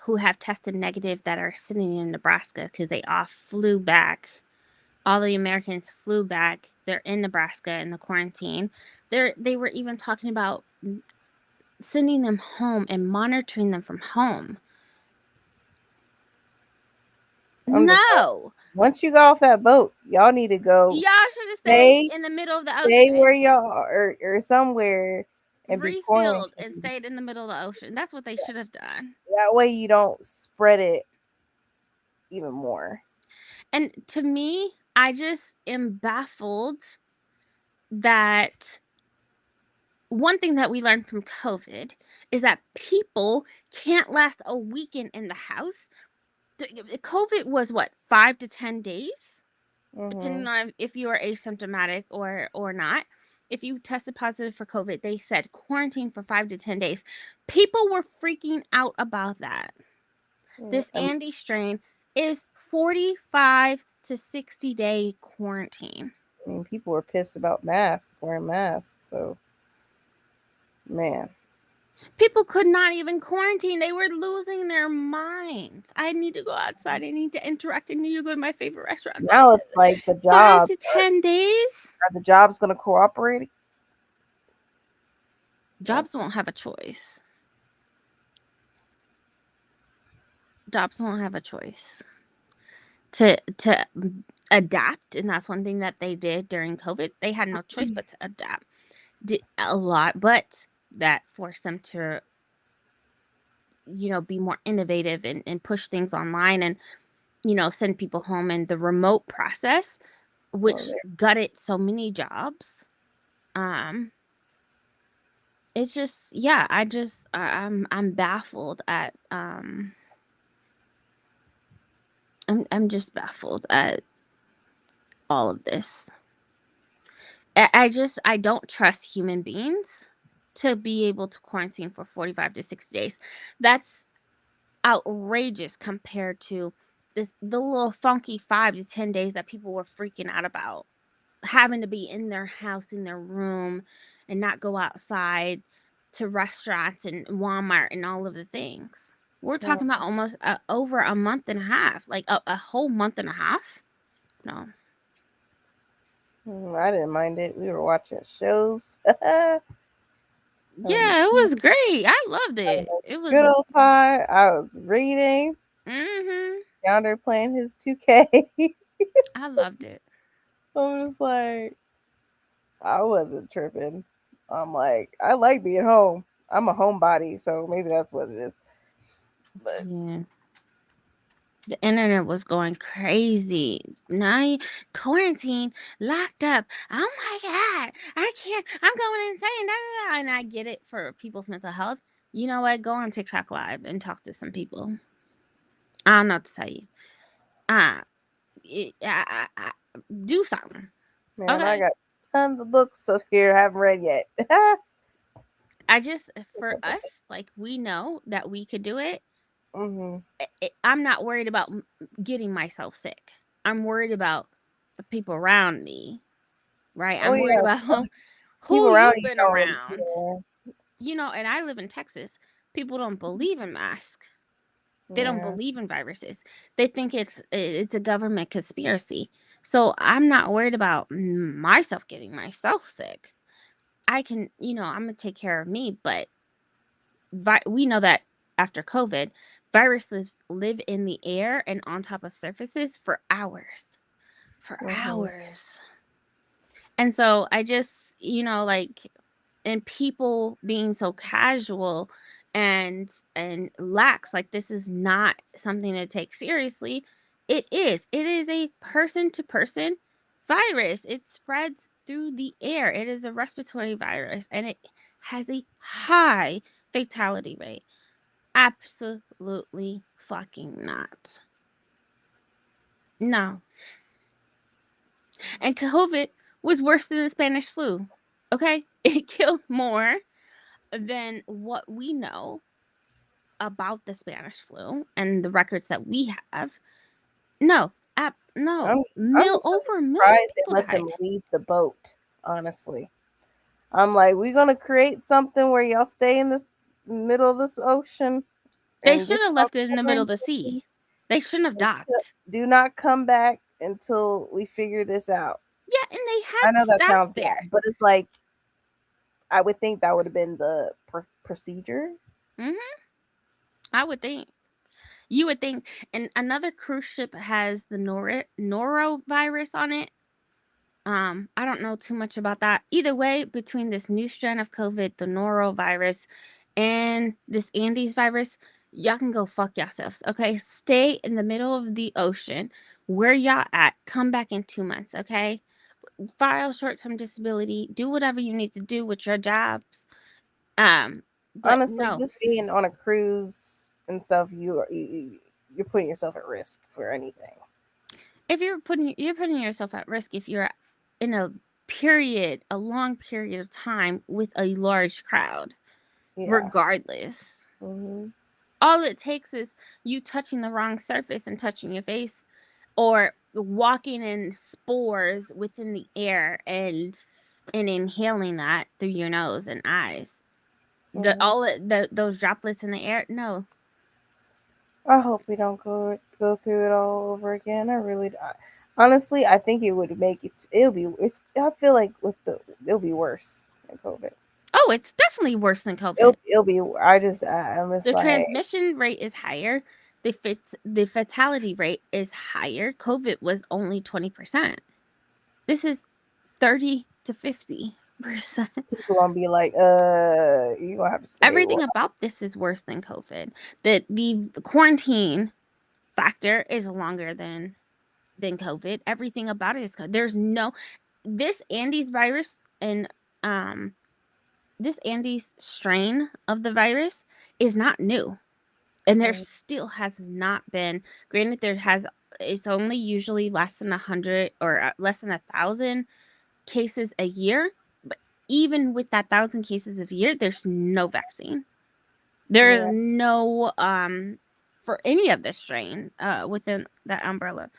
who have tested negative that are sitting in Nebraska because they all flew back. All the Americans flew back. They're in Nebraska in the quarantine. They were even talking about sending them home and monitoring them from home. I'm just saying. No. Once you got off that boat, y'all need to go Y'all should have stayed stay, in the middle of the stay where ocean. y'all are, or somewhere, and be Refilled and quarantined. stayed in the middle of the ocean. That's what they should have done. That way you don't spread it even more. And to me, I just am baffled that one thing that we learned from COVID is that people can't last a weekend in the house. COVID was what, 5 to 10 days, depending Hmm. on if you are asymptomatic or not. If you tested positive for COVID, they said quarantine for 5 to 10 days. People were freaking out about that. This Andy strain is 45 to 60-day quarantine. I mean, people were pissed about masks, wearing masks. So, man, People could not even quarantine. They were losing their minds. I need to go outside. I need to interact. I need to go to my favorite restaurants. now it's like the 5 to 10 days. the jobs going to cooperate? Jobs That's won't have a choice. Jobs won't have a choice to adapt, and that's one thing that they did during COVID. They had no choice but to adapt. Did a lot, but that forced them to be more innovative and push things online and send people home, and the remote process, well, which gutted so many jobs. um it's just, yeah, I'm baffled at I'm just baffled at all of this. I don't trust human beings to be able to quarantine for 45 to 60 days. That's outrageous compared to the little funky 5 to 10 days that people were freaking out about, having to be in their house, in their room, and not go outside to restaurants and Walmart and all of the things. We're talking about almost over a month and a half, like a whole month and a half. No. I didn't mind it. We were watching shows. Having Yeah, it was great. I loved a it. It was. good old time. I was reading. Mhm. Yonder playing his 2K. I loved it. I was like, I wasn't tripping. I'm like, I like being home. I'm a homebody, so maybe that's what it is. But Yeah. The internet was going crazy. Quarantine, locked up. Oh my God. I can't. I'm going insane. Da, da, da. And I get it for people's mental health. You know what? Go on TikTok Live and talk to some people. I don't know what to tell you. Uh, do something. man, I Okay. got tons of books up here I haven't read yet. I just, for us, like, we know that we could do it. Mm-hmm. I'm not worried about getting myself sick. I'm worried about the people around me, right? Oh I'm worried yeah, about other who people around you've you been don't really around. care. And I live in Texas. People don't believe in masks. They don't Yeah. believe in viruses. They think it's a government conspiracy. So I'm not worried about myself getting myself sick. I can, I'm gonna take care of me, but we know that after COVID, viruses live in the air and on top of surfaces for hours. For Mm-hmm. hours. And so I just, like, and people being so casual and lax, like this is not something to take seriously. It is a person to person virus. It spreads through the air. It is a respiratory virus and it has a high fatality rate. Absolutely fucking not. No. And COVID was worse than the Spanish flu. Okay? It killed more than what we know about the Spanish flu and the records that we have. No, no. I'm I'm just really Over a million surprised they people let them died. leave the boat. Honestly, I'm like, we're gonna create something where y'all stay in this middle of this ocean They and should get have y'all left it in the middle of the quarantined. sea. They shouldn't have docked. Do not come back until we figure this out. Yeah, and they had I know that staff sounds there. bad, but it's like I would think that would have been the procedure. hmm I would think. You would think. And another cruise ship has the norovirus on it. I don't know too much about that. Either way, between this new strand of COVID, the norovirus, and this Andes virus, y'all can go fuck yourselves. Okay, stay in the middle of the ocean. Where y'all at? Come back in 2 months. Okay, file short-term disability. Do whatever you need to do with your jobs. But Honestly, no, just being on a cruise and stuff, you're putting yourself at risk for anything. if you're putting yourself at risk if you're in a long period of time with a large crowd, Yeah. regardless. Hmm. All it takes is you touching the wrong surface and touching your face, or walking in spores within the air and inhaling that through your nose and eyes. Hmm. Those droplets in the air. No, I hope we don't go through it all over again. Honestly, I think it would make it. It'll be. It's. I feel like it'll be worse than COVID. oh, it's definitely worse than COVID. It'll be. I'm just The like, transmission rate is higher. The fatality rate is higher. COVID was only 20%. This is 30 to 50%. people gonna be like, you gonna have to stay. Everything about this is worse than COVID. The quarantine factor is longer than COVID. Everything about it is there's no this Andes virus and um this Andes strain of the virus is not new. And there Mm, still has not been, granted there has, it's only usually less than 100 or less than 1,000 cases a year, but even with that 1,000 cases a year, there's no vaccine. There's yeah, no for any of this strain within that umbrella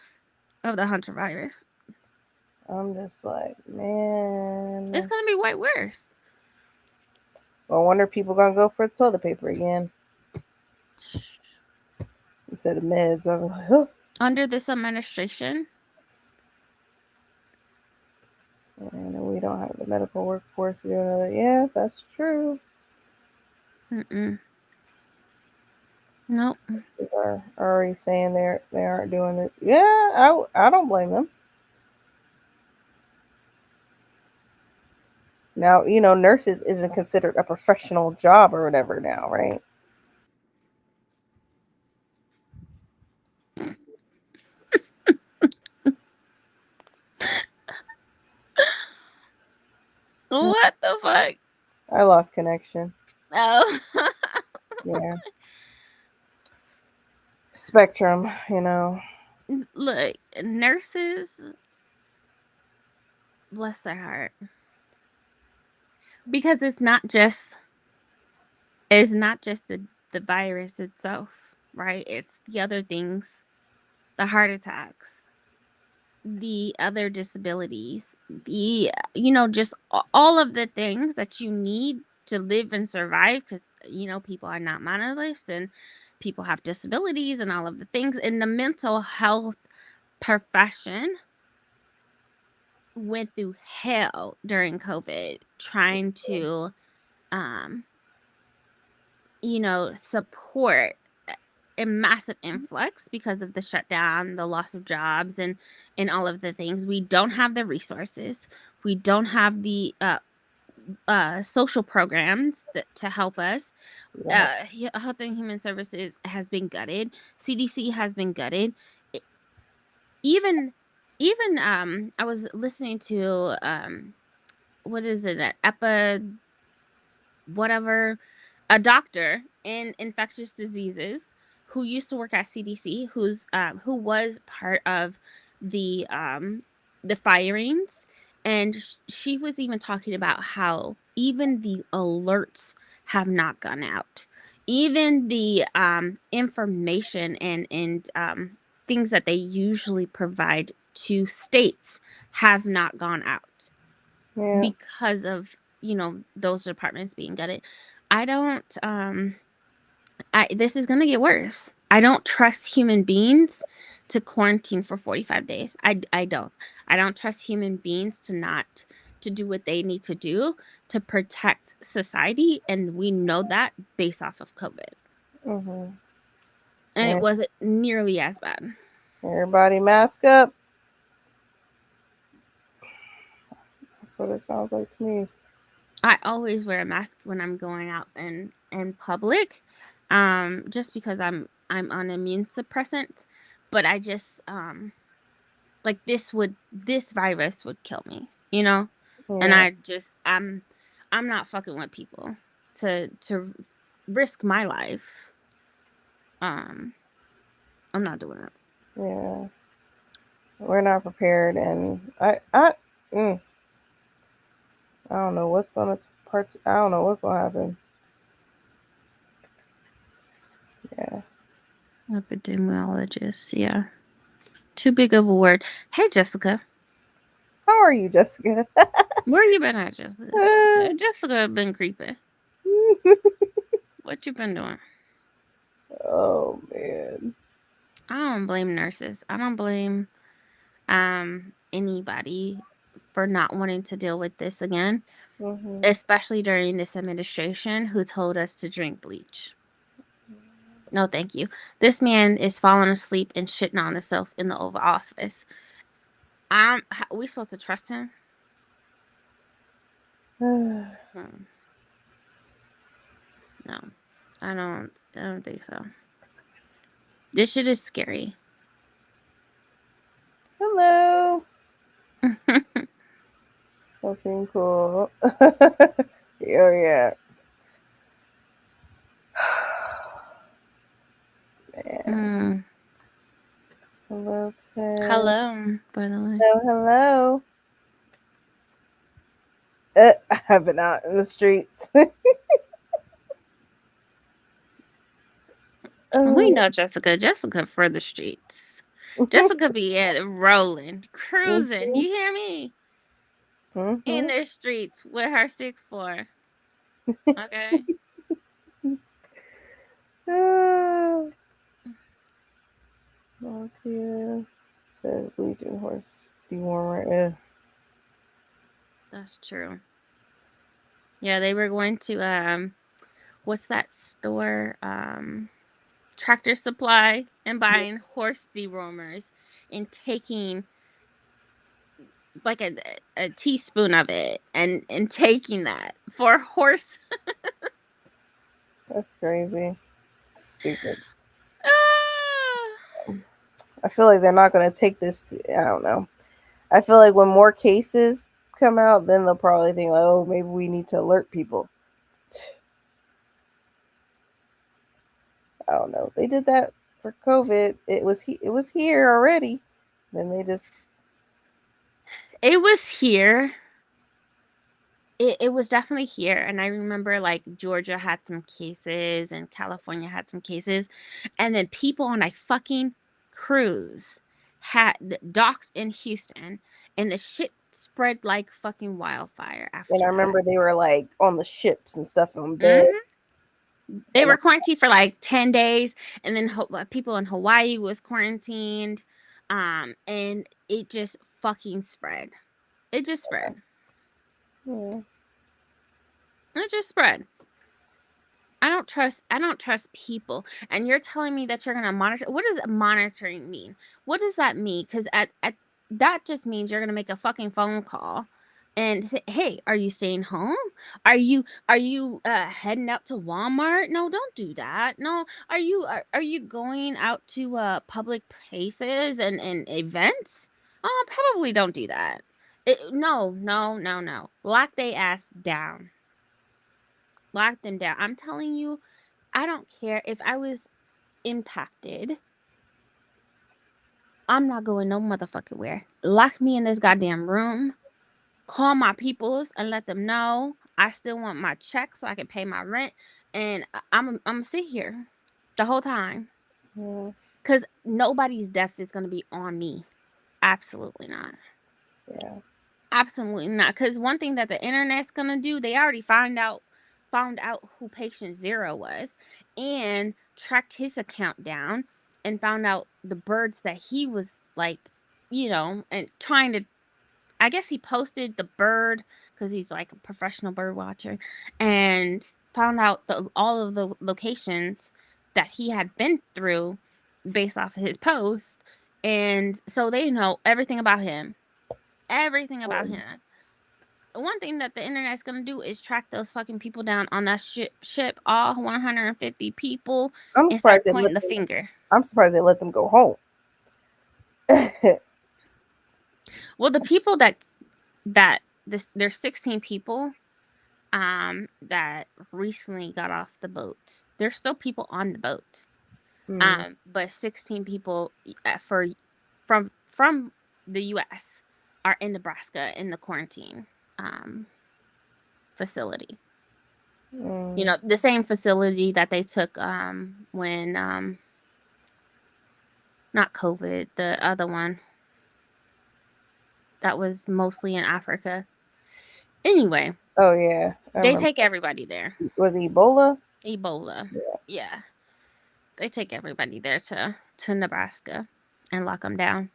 of the hunter virus. I'm just like, It's man. gonna be way worse. I wonder if people gonna go for toilet paper again instead of meds. I'm like, huh. Under this administration, And we don't have the medical workforce to do another. Yeah, that's true. mm-mm, nope. People are already saying they aren't doing it. Yeah, I don't blame them. Now nurses isn't considered a professional job or whatever now, right? What the fuck? I lost connection. Oh, Yeah, spectrum. look, nurses, bless their heart, because it's not just the virus itself. right? It's the other things, the heart attacks, the other disabilities, the, just all of the things that you need to live and survive, because, people are not monoliths, and people have disabilities and all of the things. And the mental health profession went through hell during COVID trying to, um, support a massive influx because of the shutdown, the loss of jobs, and all of the things. We don't have the resources. We don't have the social programs to help us. Yeah. Health and Human Services has been gutted. CDC has been gutted. E- Even I was listening to what is it? Whatever, a doctor in infectious diseases who used to work at CDC, who was part of the firings, and she was even talking about how even the alerts have not gone out, even the information and things that they usually provide to states have not gone out Yeah. because of those departments being gutted. I don't I This is going to get worse. I don't trust human beings to quarantine for 45 days. I don't trust human beings to do what they need to do to protect society, and we know that based off of COVID. Mm-hmm. And it And wasn't nearly as bad. everybody mask up. That's what it sounds like to me. I always wear a mask when I'm going out in public, just because I'm on immune suppressant. But I just like this virus would kill me, and Yeah. I'm not fucking with people to risk my life. Um, I'm not doing it. Yeah. We're not prepared, and mm, I don't know what's gonna I don't know what's gonna happen. Yeah. Epidemiologist, yeah, too big of a word. Hey, Jessica, How are you, Jessica? where you been at, Jessica? Jessica been creeping. What you been doing? Oh man. I don't blame nurses. I don't blame anybody for not wanting to deal with this again, Mm-hmm. especially during this administration who told us to drink bleach. No, thank you. This man is falling asleep and shitting on himself in the Oval Office. We supposed to trust him? Hmm, no, I don't. I don't think so. This shit is scary. Hello. That seems cool. Oh yeah. Man. mm. Hello, Ted. Hello, by the way. Hello, hello. I've been out in the streets. We Oh. know Jessica. Jessica for the streets. Jessica be rolling, cruising. You hear me? In Mm-hmm. the streets with her 6'4". Okay. Oh, yeah. Says Legion horse dewormer. That's true. Yeah, they were going to what's that store? Tractor Supply, and buying horse dewormers and taking like a teaspoon of it and taking that for horse. That's crazy. Stupid. Ah! I feel like they're not going to take this. I don't know. I feel like when more cases come out, then they'll probably think, like, oh, maybe we need to alert people. I don't know. They did that for COVID. It was here already. Then they just It was here. it was definitely here, and I remember like Georgia had some cases and California had some cases, and then people on a fucking cruise had docked in Houston, and the shit spread like fucking wildfire And I after that. remember they were like on the ships and stuff on beds. Hmm. They And were quarantined for like 10 days, and then people in Hawaii was quarantined, and it just fucking spread. It just spread. yeah. It just spread. I don't trust people. And you're telling me that you're gonna monitor. What does monitoring mean? What does that mean? Because at that just means you're gonna make a fucking phone call and say, hey, are you staying home? Are you heading out to Walmart? No, don't do that. No, are you going out to public places and events? Oh, probably don't do that. No, no, no, no. Lock they ass down. Lock them down. I'm telling you, I don't care if I was impacted. I'm not going no motherfucking where. Lock me in this goddamn room. Call my peoples and let them know I still want my check so I can pay my rent. And I'm gonna sit here the whole time Yeah. because nobody's death is gonna be on me. Absolutely not. Yeah. Absolutely not. Because one thing that the internet's gonna do, they already found out who patient zero was and tracked his account down and found out the birds that he was like, and trying to. I guess he posted the bird because he's like a professional bird watcher, and found out all of the locations that he had been through based off of his post, and so they know everything about him. Everything about him. One thing that the internet's gonna do is track those fucking people down on that ship, all 150 people, I'm and start surprised they pointing let the them. finger. I'm surprised they let them go home. Well, the people that there's 16 people that recently got off the boat. There's still people on the boat. Mm. But 16 people for from the US are in Nebraska in the quarantine um facility. Mm. The same facility that they took when not COVID, the other one that was mostly in Africa. Anyway, Oh yeah, I they remember. take everybody there. Was it Ebola? Ebola. Yeah. Yeah. They take everybody there to Nebraska and lock them down.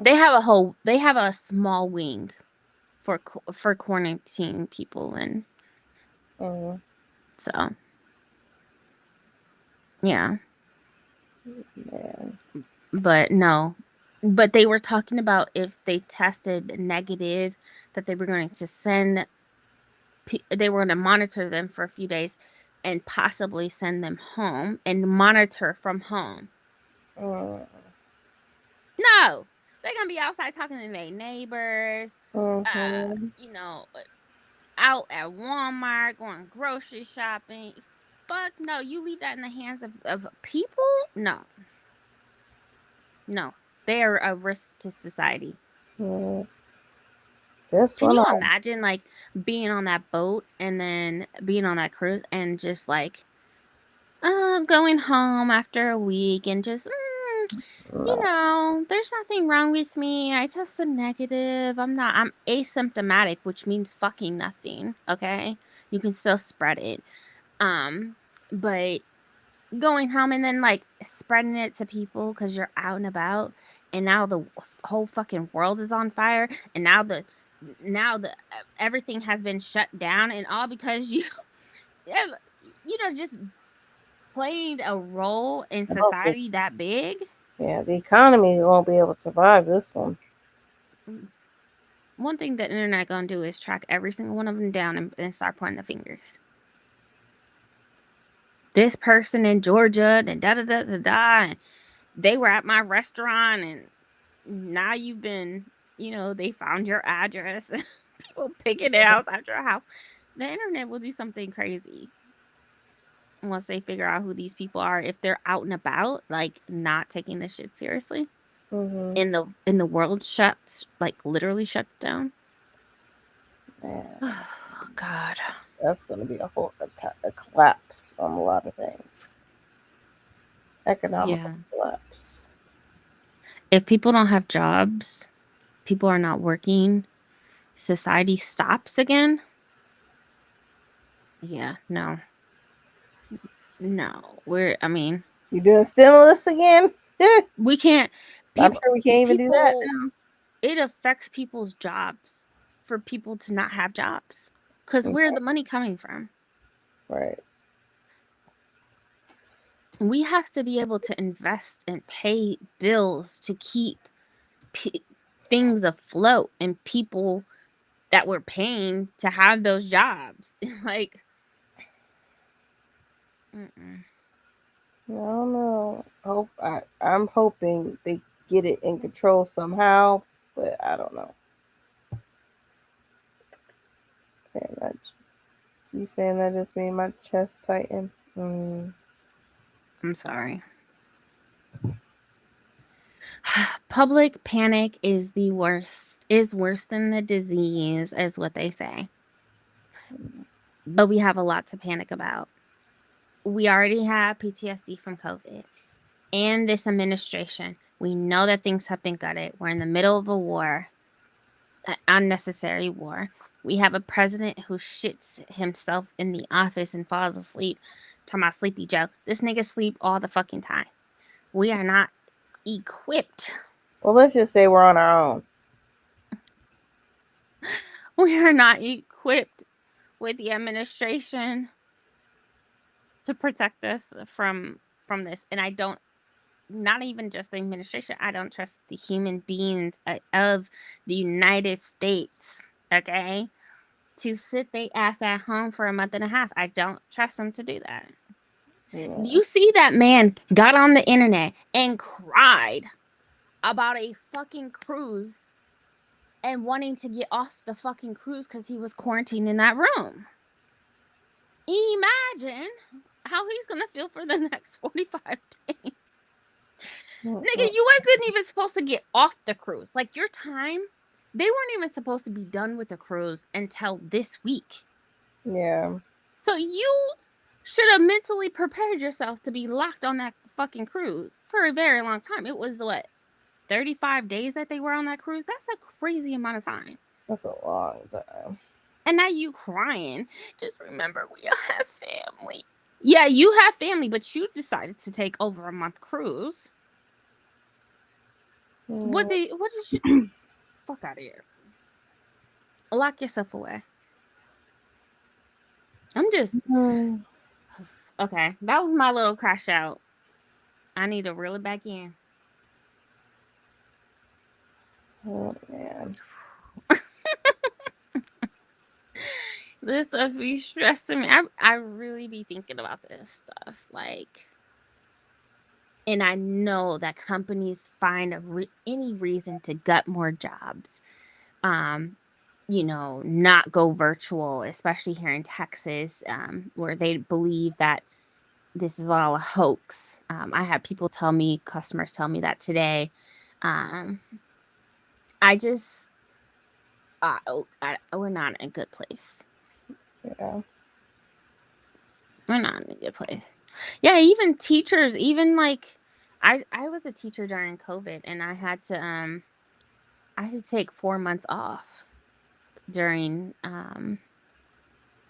They have a small wing for quarantine people, and Mm. so yeah. Man. But no. But they were talking about if they tested negative, that they were going to they were going to monitor them for a few days and possibly send them home and monitor from home. Mm. No, they're going to be outside talking to their neighbors, uh, Mm-hmm. you know, out at Walmart, going grocery shopping. Fuck no, you leave that in the hands of people? No, no. They are a risk to society. Mm. This Can one, you imagine like being on that boat and then being on that cruise and just like going home after a week and just no. there's nothing wrong with me. I tested negative. I'm asymptomatic, which means fucking nothing, okay? You can still spread it. Um but going home and then like spreading it to people cuz you're out and about, and now the whole fucking world is on fire, and now the everything has been shut down, and all because you yeah, just played a role in Okay. society that big. Yeah, the economy won't be able to survive this one. Mm. One thing the internet gonna do is track every single one of them down and start pointing the fingers. This person in Georgia, and da da da da da, and they were at my restaurant, and now you've been, they found your address. People picking it out at your house. The internet will do something crazy once they figure out who these people are. If they're out and about, like not taking this shit seriously, Mm-hmm. in the world shuts, like literally shuts down. Man, Oh, God. that's going to be a collapse on a lot of things. Economical Yeah. collapse. If people don't have jobs, people are not working, society stops again. Yeah, no. No. I mean, You doing stimulus again? we can't I'm people sure we can't even do that people it affects people's jobs for people to not have jobs. Cuz now. where the money coming from? Right. We have to be able to invest and pay bills to keep p- things afloat and people that we're paying to have those jobs. Like, mm-mm. I don't know. I'm hoping they get it in control somehow, but I don't know. Saying that, you saying that just made my chest tighten. I'm sorry. Public panic is the worst, is worse than the disease, is what they say. But we have a lot to panic about. We already have PTSD from COVID and this administration. We know that things have been gutted. We're in the middle of a war, an unnecessary war. We have a president who shits himself in the office and falls asleep. Talking about Sleepy Joe. This nigga sleep all the fucking time. We are not equipped. Well, let's just say we're on our own. We are not equipped with the administration to protect us from this. And I don't, not even just the administration, I don't trust the human beings of the United States, okay, to sit their ass at home for a month and a half. I don't trust them to do that. Do Yeah. you see that man got on the internet and cried about a fucking cruise and wanting to get off the fucking cruise because he was quarantined in that room? Imagine how he's gonna feel for the next 45 days. Nigga, you wasn't even supposed to get off the cruise. Like, your time, they weren't even supposed to be done with the cruise until this week. Yeah. So you should have mentally prepared yourself to be locked on that fucking cruise for a very long time. It was what, 35 days that they were on that cruise? That's a crazy amount of time. That's a long time. And now you crying. Just remember, we all have family. Yeah, you have family, but you decided to take over a month cruise. What did you fuck out of here? Lock yourself away. I'm just okay. That was my little crash out. I need to reel it back in. Oh man. This stuff be stressing me. I really be thinking about this stuff. Like, and I know that companies find any reason to gut more jobs. Um, not go virtual, especially here in Texas, where they believe that this is all a hoax. I had customers tell me that today. Um, I just, we're not in a good place. Yeah. We're not in a good place. Yeah, even teachers, even like, I was a teacher during COVID, and I had to take 4 months off during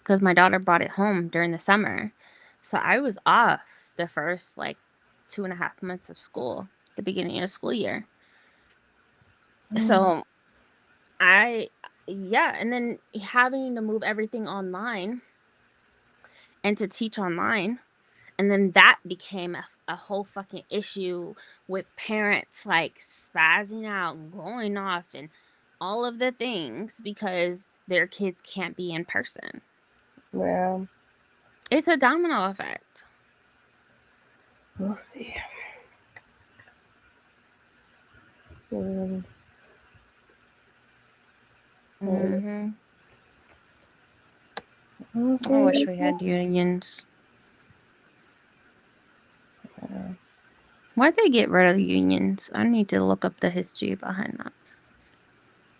because my daughter brought it home during the summer. So I was off the first like 2.5 months of school, the beginning of the school year. So I, yeah, and then having to move everything online and to teach online. And then that became a whole fucking issue with parents like spazzing out and going off and all of the things because their kids can't be in person. Yeah. It's a domino effect. We'll see. Mm, Hmm. we'll I wish see. we had unions. Yeah. Why'd they get rid of unions? I need to look up the history behind that.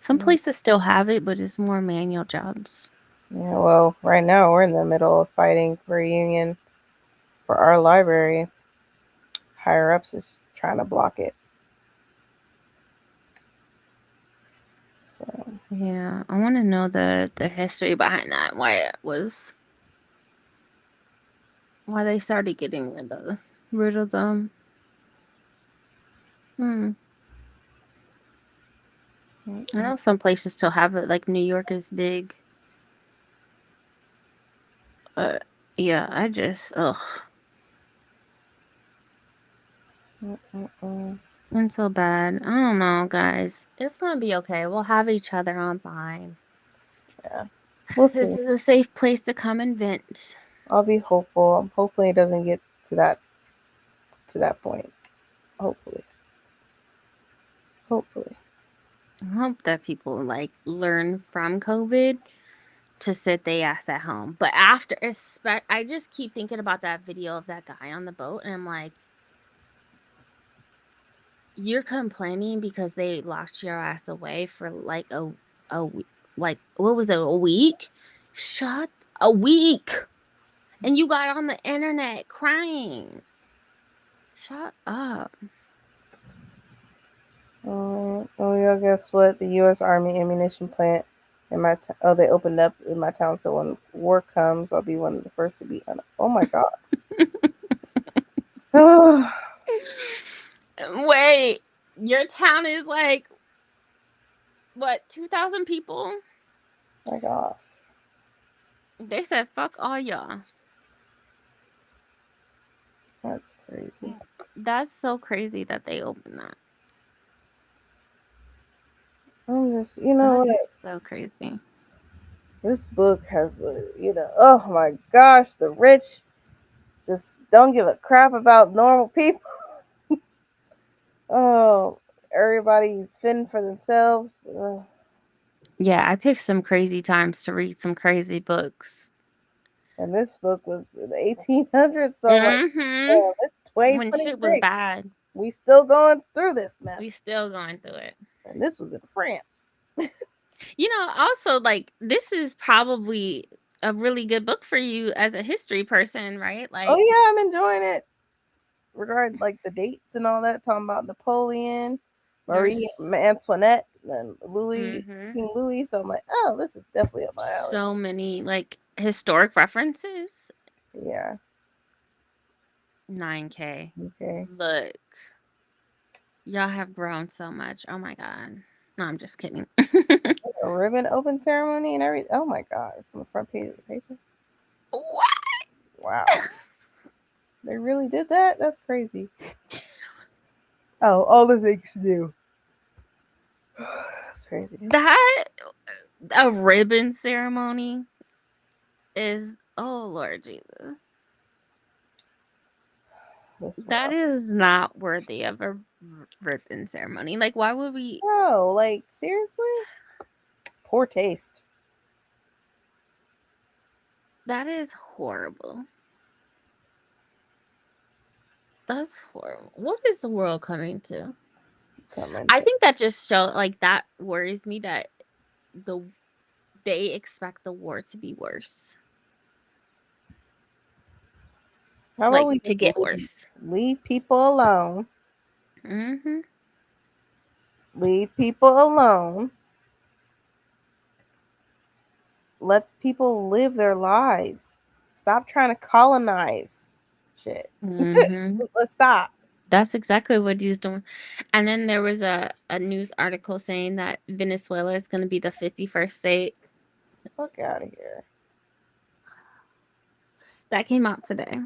Some places still have it, but it's more manual jobs. Yeah, well, right now we're in the middle of fighting for a union for our library. Higher ups is trying to block it. So, Yeah, I want to know the history behind that, why they started getting rid of them. Hmm. I know some places still have it, like New York is big. Yeah, ugh, mm-mm. it's so bad. I don't know, guys. It's gonna be okay. We'll have each other online. Yeah, we'll This see. is a safe place to come and vent. I'll be hopeful. Hopefully, it doesn't get to that point. Hopefully, hopefully. I hope that people like learn from COVID to sit their ass at home. But I just keep thinking about that video of that guy on the boat, and I'm like, you're complaining because they locked your ass away for like like what was it, a week? Shut a week, and you got on the internet crying. Shut up. Oh, yeah, guess what? The U.S. Army ammunition plant in they opened up in my town. So when war comes, I'll be one of the first to be. Oh my god. Oh Wait, your town is like what, 2,000 people? my god. They said fuck all y'all. That's crazy. That's so crazy that they opened that. I'm just, you know what? That's so crazy. This book has, oh my gosh, the rich just don't give a crap about normal people. Oh, everybody's fending for themselves. Yeah, I picked some crazy times to read some crazy books. And this book was in the 1800s. So I'm like, Mm-hmm. oh, it's When shit was 2026. bad, We still going through this mess. we still going through it. And this was in France. Also, like, this is probably a really good book for you as a history person, right? Oh Like, yeah, I'm enjoying it. Regarding like the dates and all that, talking about Napoleon, Marie there's Antoinette, and Louis hmm King Louis. So I'm like, oh, this is definitely up my alley. so many, like, historic references. Yeah. 9K. Okay. Look, y'all have grown so much. Oh my God. No, I'm just kidding. A ribbon open ceremony and everything. Oh my god, it's on the front page of the paper. What? Wow. They really did that? That's crazy. Oh, all the things to do. That's crazy. That a ribbon ceremony is, oh Lord Jesus. This That world. is not worthy of a ribbon ceremony. Like, why would we? No, like seriously? It's poor taste. That is horrible. That's horrible. What is the world coming to? Comment. I think that just like, that worries me that the they expect the war to be worse. How about Like, we to just get worse. leave people alone? Mm-hmm. Leave people alone. Let people live their lives. Stop trying to colonize shit. Mm-hmm. Let's stop. That's exactly what he's doing. And then there was a news article saying that Venezuela is going to be the 51st state. Fuck out of here. That came out today.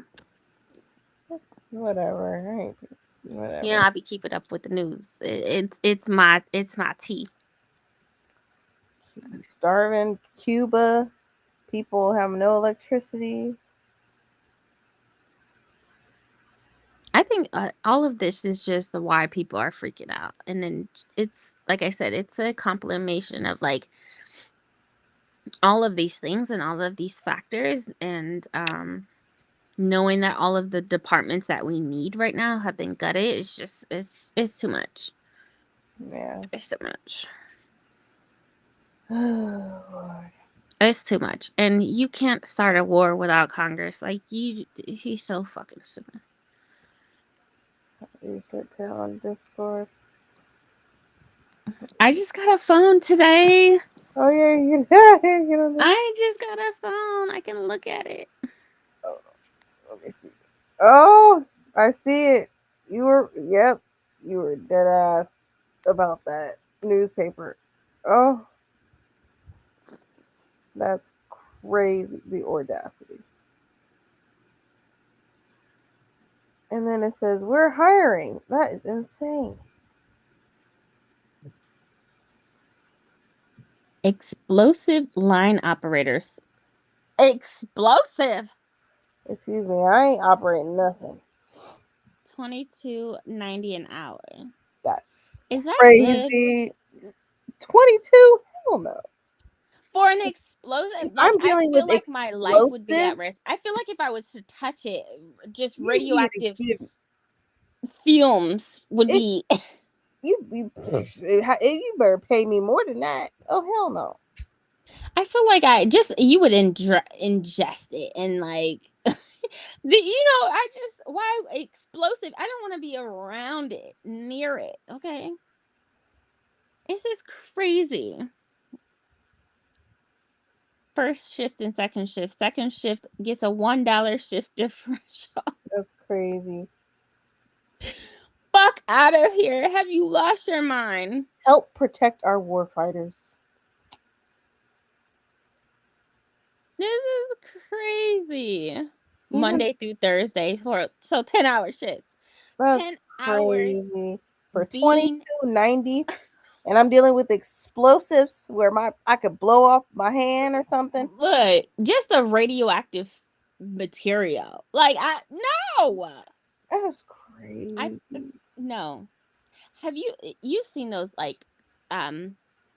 Whatever. I ain't, You know, whatever. I be keeping up with the news. It's my tea. Starving Cuba. People have no electricity. I think all of this is just the why people are freaking out. And then it's like I said, it's a compilation of like all of these things and all of these factors, and knowing that all of the departments that we need right now have been gutted. It's just it's too much. Yeah. It's too much. Lord. It's too much. And you can't start a war without Congress. Like, he's so fucking stupid. You should put on Discord. I just got a phone today. Oh yeah, you get on this. I just got a phone. I can look at it. Oh, let me see. Oh, I see it. Yep, you were dead ass about that newspaper. Oh, that's crazy. The audacity. And then it says, we're hiring. That is insane. Explosive line operators. Explosive. Excuse me, I ain't operating nothing. $22.90 an hour. That's Is that good? crazy. 22? Hell no. For an If explosive, like, I'm I dealing with feel like my life would be at explosives, risk. I feel like if I was to touch it, just you need to radioactive give fumes would it. be. You better pay me more than that. Oh hell no. I feel like you would ingest it and like, I just, why explosive? I don't want to be around it, near it. Okay, this is crazy. First shift and second shift. Second shift gets a $1 shift differential. That's crazy. Fuck out of here. Have you lost your mind? Help protect our warfighters. This is crazy. Even Monday through Thursday for 10-hour shifts. that's 10 hours crazy. For being 22.90, and I'm dealing with explosives where I could blow off my hand or something. look, just the radioactive material. Like, no. That's I crazy. no. Have you've seen those, like,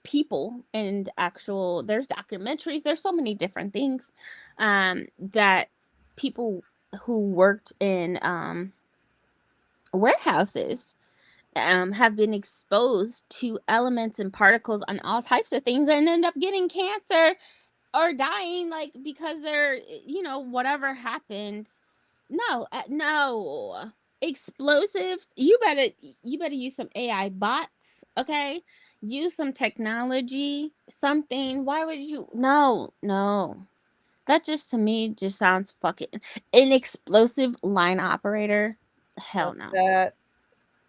people and actual, there's documentaries, there's so many different things that people who worked in warehouses have been exposed to elements and particles on all types of things and end up getting cancer or dying, like, because they're, whatever happens. No, no. Explosives, you better use some AI bots, okay? Use some technology, something. Why would you? No, no. That just, to me, just sounds fucking, an explosive line operator. Hell Fuck no. that.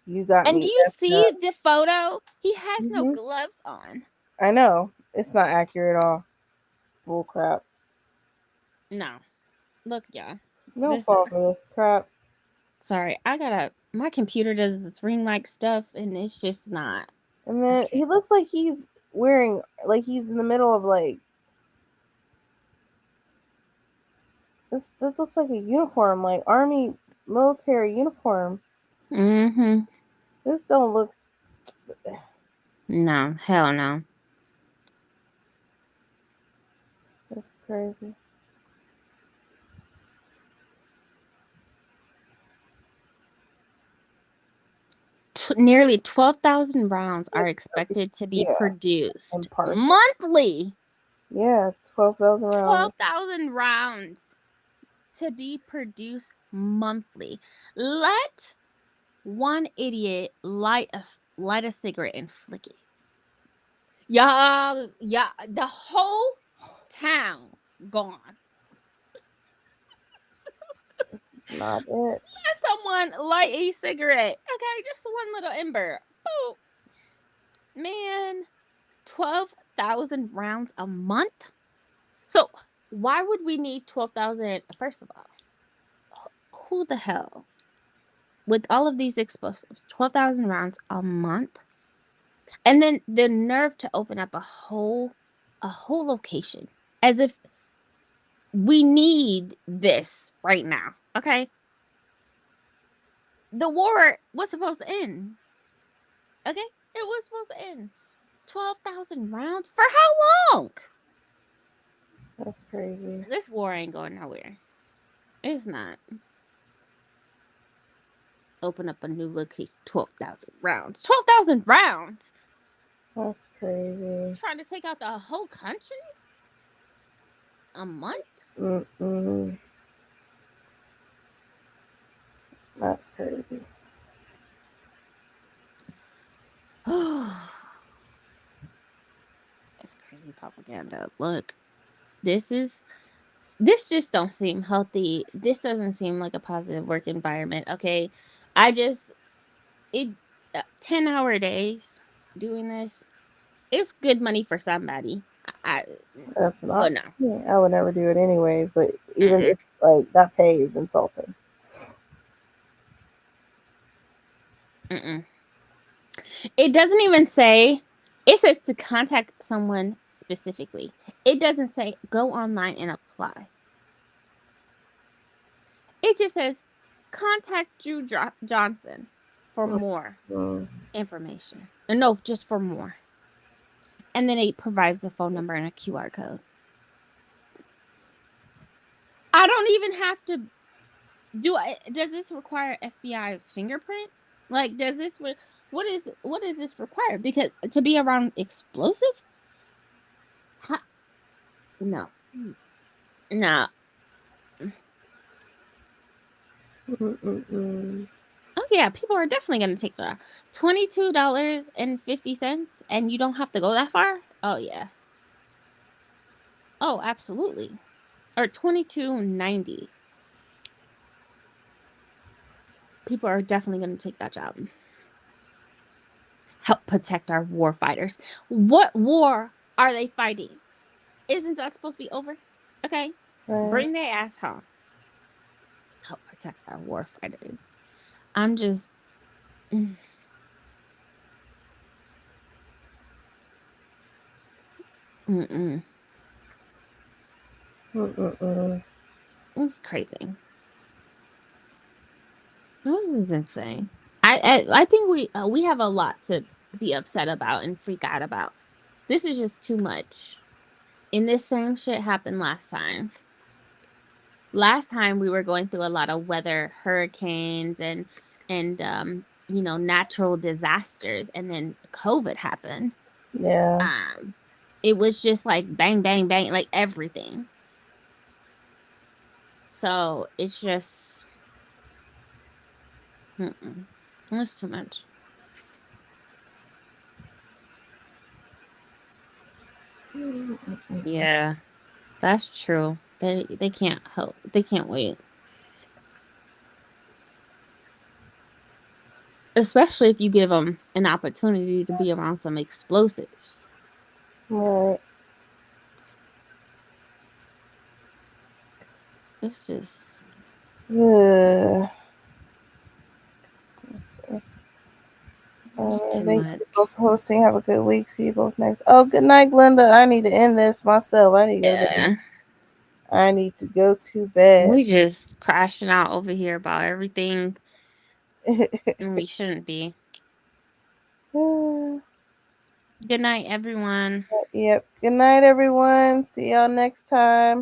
You got And do me you effed see up. the photo? He has no Hmm. gloves on. I know. It's not accurate at all. It's bull crap. No. Look, yeah. No This fault for this crap. Sorry, my computer does this ring like stuff and it's just not. And then Okay. he looks like he's wearing, like he's in the middle of like, this looks like a uniform, like army military uniform. Mm-hmm. This don't look. No, hell no. That's crazy. Nearly 12,000 rounds are expected to be Yeah, produced and parcel. monthly. Yeah, 12,000 rounds. 12,000 rounds to be produced monthly. Let one idiot light a cigarette and flick it. Y'all, yeah, the whole town gone. It's not it. Let someone light a cigarette. Okay, just one little ember. Boop. Man, 12,000 rounds a month? So, why would we need 12,000? First of all, who the hell, with all of these explosives, 12,000 rounds a month? And then the nerve to open up a whole location as if we need this right now. Okay? The war was supposed to end. Okay? It was supposed to end. 12,000 rounds? For how long? That's crazy. This war ain't going nowhere. It's not. Open up a new location. 12,000 rounds. 12,000 rounds? That's crazy. Trying to take out the whole country? A month? Mm-mm. That's crazy. That's crazy propaganda. Look, this just don't seem healthy. This doesn't seem like a positive work environment. Okay. I just it 10-hour days doing this. It's good money for somebody. I That's but not. no. Yeah, I would never do it anyways. But even Mm-mm, if like that pay is insulting. mm-mm. It doesn't even say, it says to contact someone specifically. It doesn't say go online and apply. It just says contact Drew Johnson for more Mm-mm. information. No, just for more. And then it provides the phone number and a QR code. I don't even have to does this require FBI fingerprint? Like, does this what does this require? Because to be around explosive? Ha, no, no. Mm-mm. Oh yeah, people are definitely gonna take that. $22.50, and you don't have to go that far. Oh yeah. Oh, absolutely. Or 22.90. People are definitely gonna take that job. Help protect our war fighters. What war are they fighting? Isn't that supposed to be over? Okay. Right. Bring their ass home. Help protect our war fighters. I'm just mm, mm-mm. Mm-mm. It's crazy. This is insane. I think we have a lot to be upset about and freak out about. This is just too much. And this same shit happened last time. Last time we were going through a lot of weather, hurricanes and natural disasters, and then COVID happened. Yeah. Um it was just like bang bang bang, like everything. So it's just mm-mm. It's too much. Mm-mm. Yeah. That's true. They can't help. They can't wait. Especially if you give them an opportunity to be around some explosives. Right. It's just Yeah. too Thank you much. both for hosting. Have a good week. See you both next. Oh, good night, Glenda. I need to end this myself. I need to go to bed. Yeah. I need to go to bed. We just crashing out over here about everything, and we shouldn't be. Good night, everyone. Yep. Good night, everyone. See y'all next time.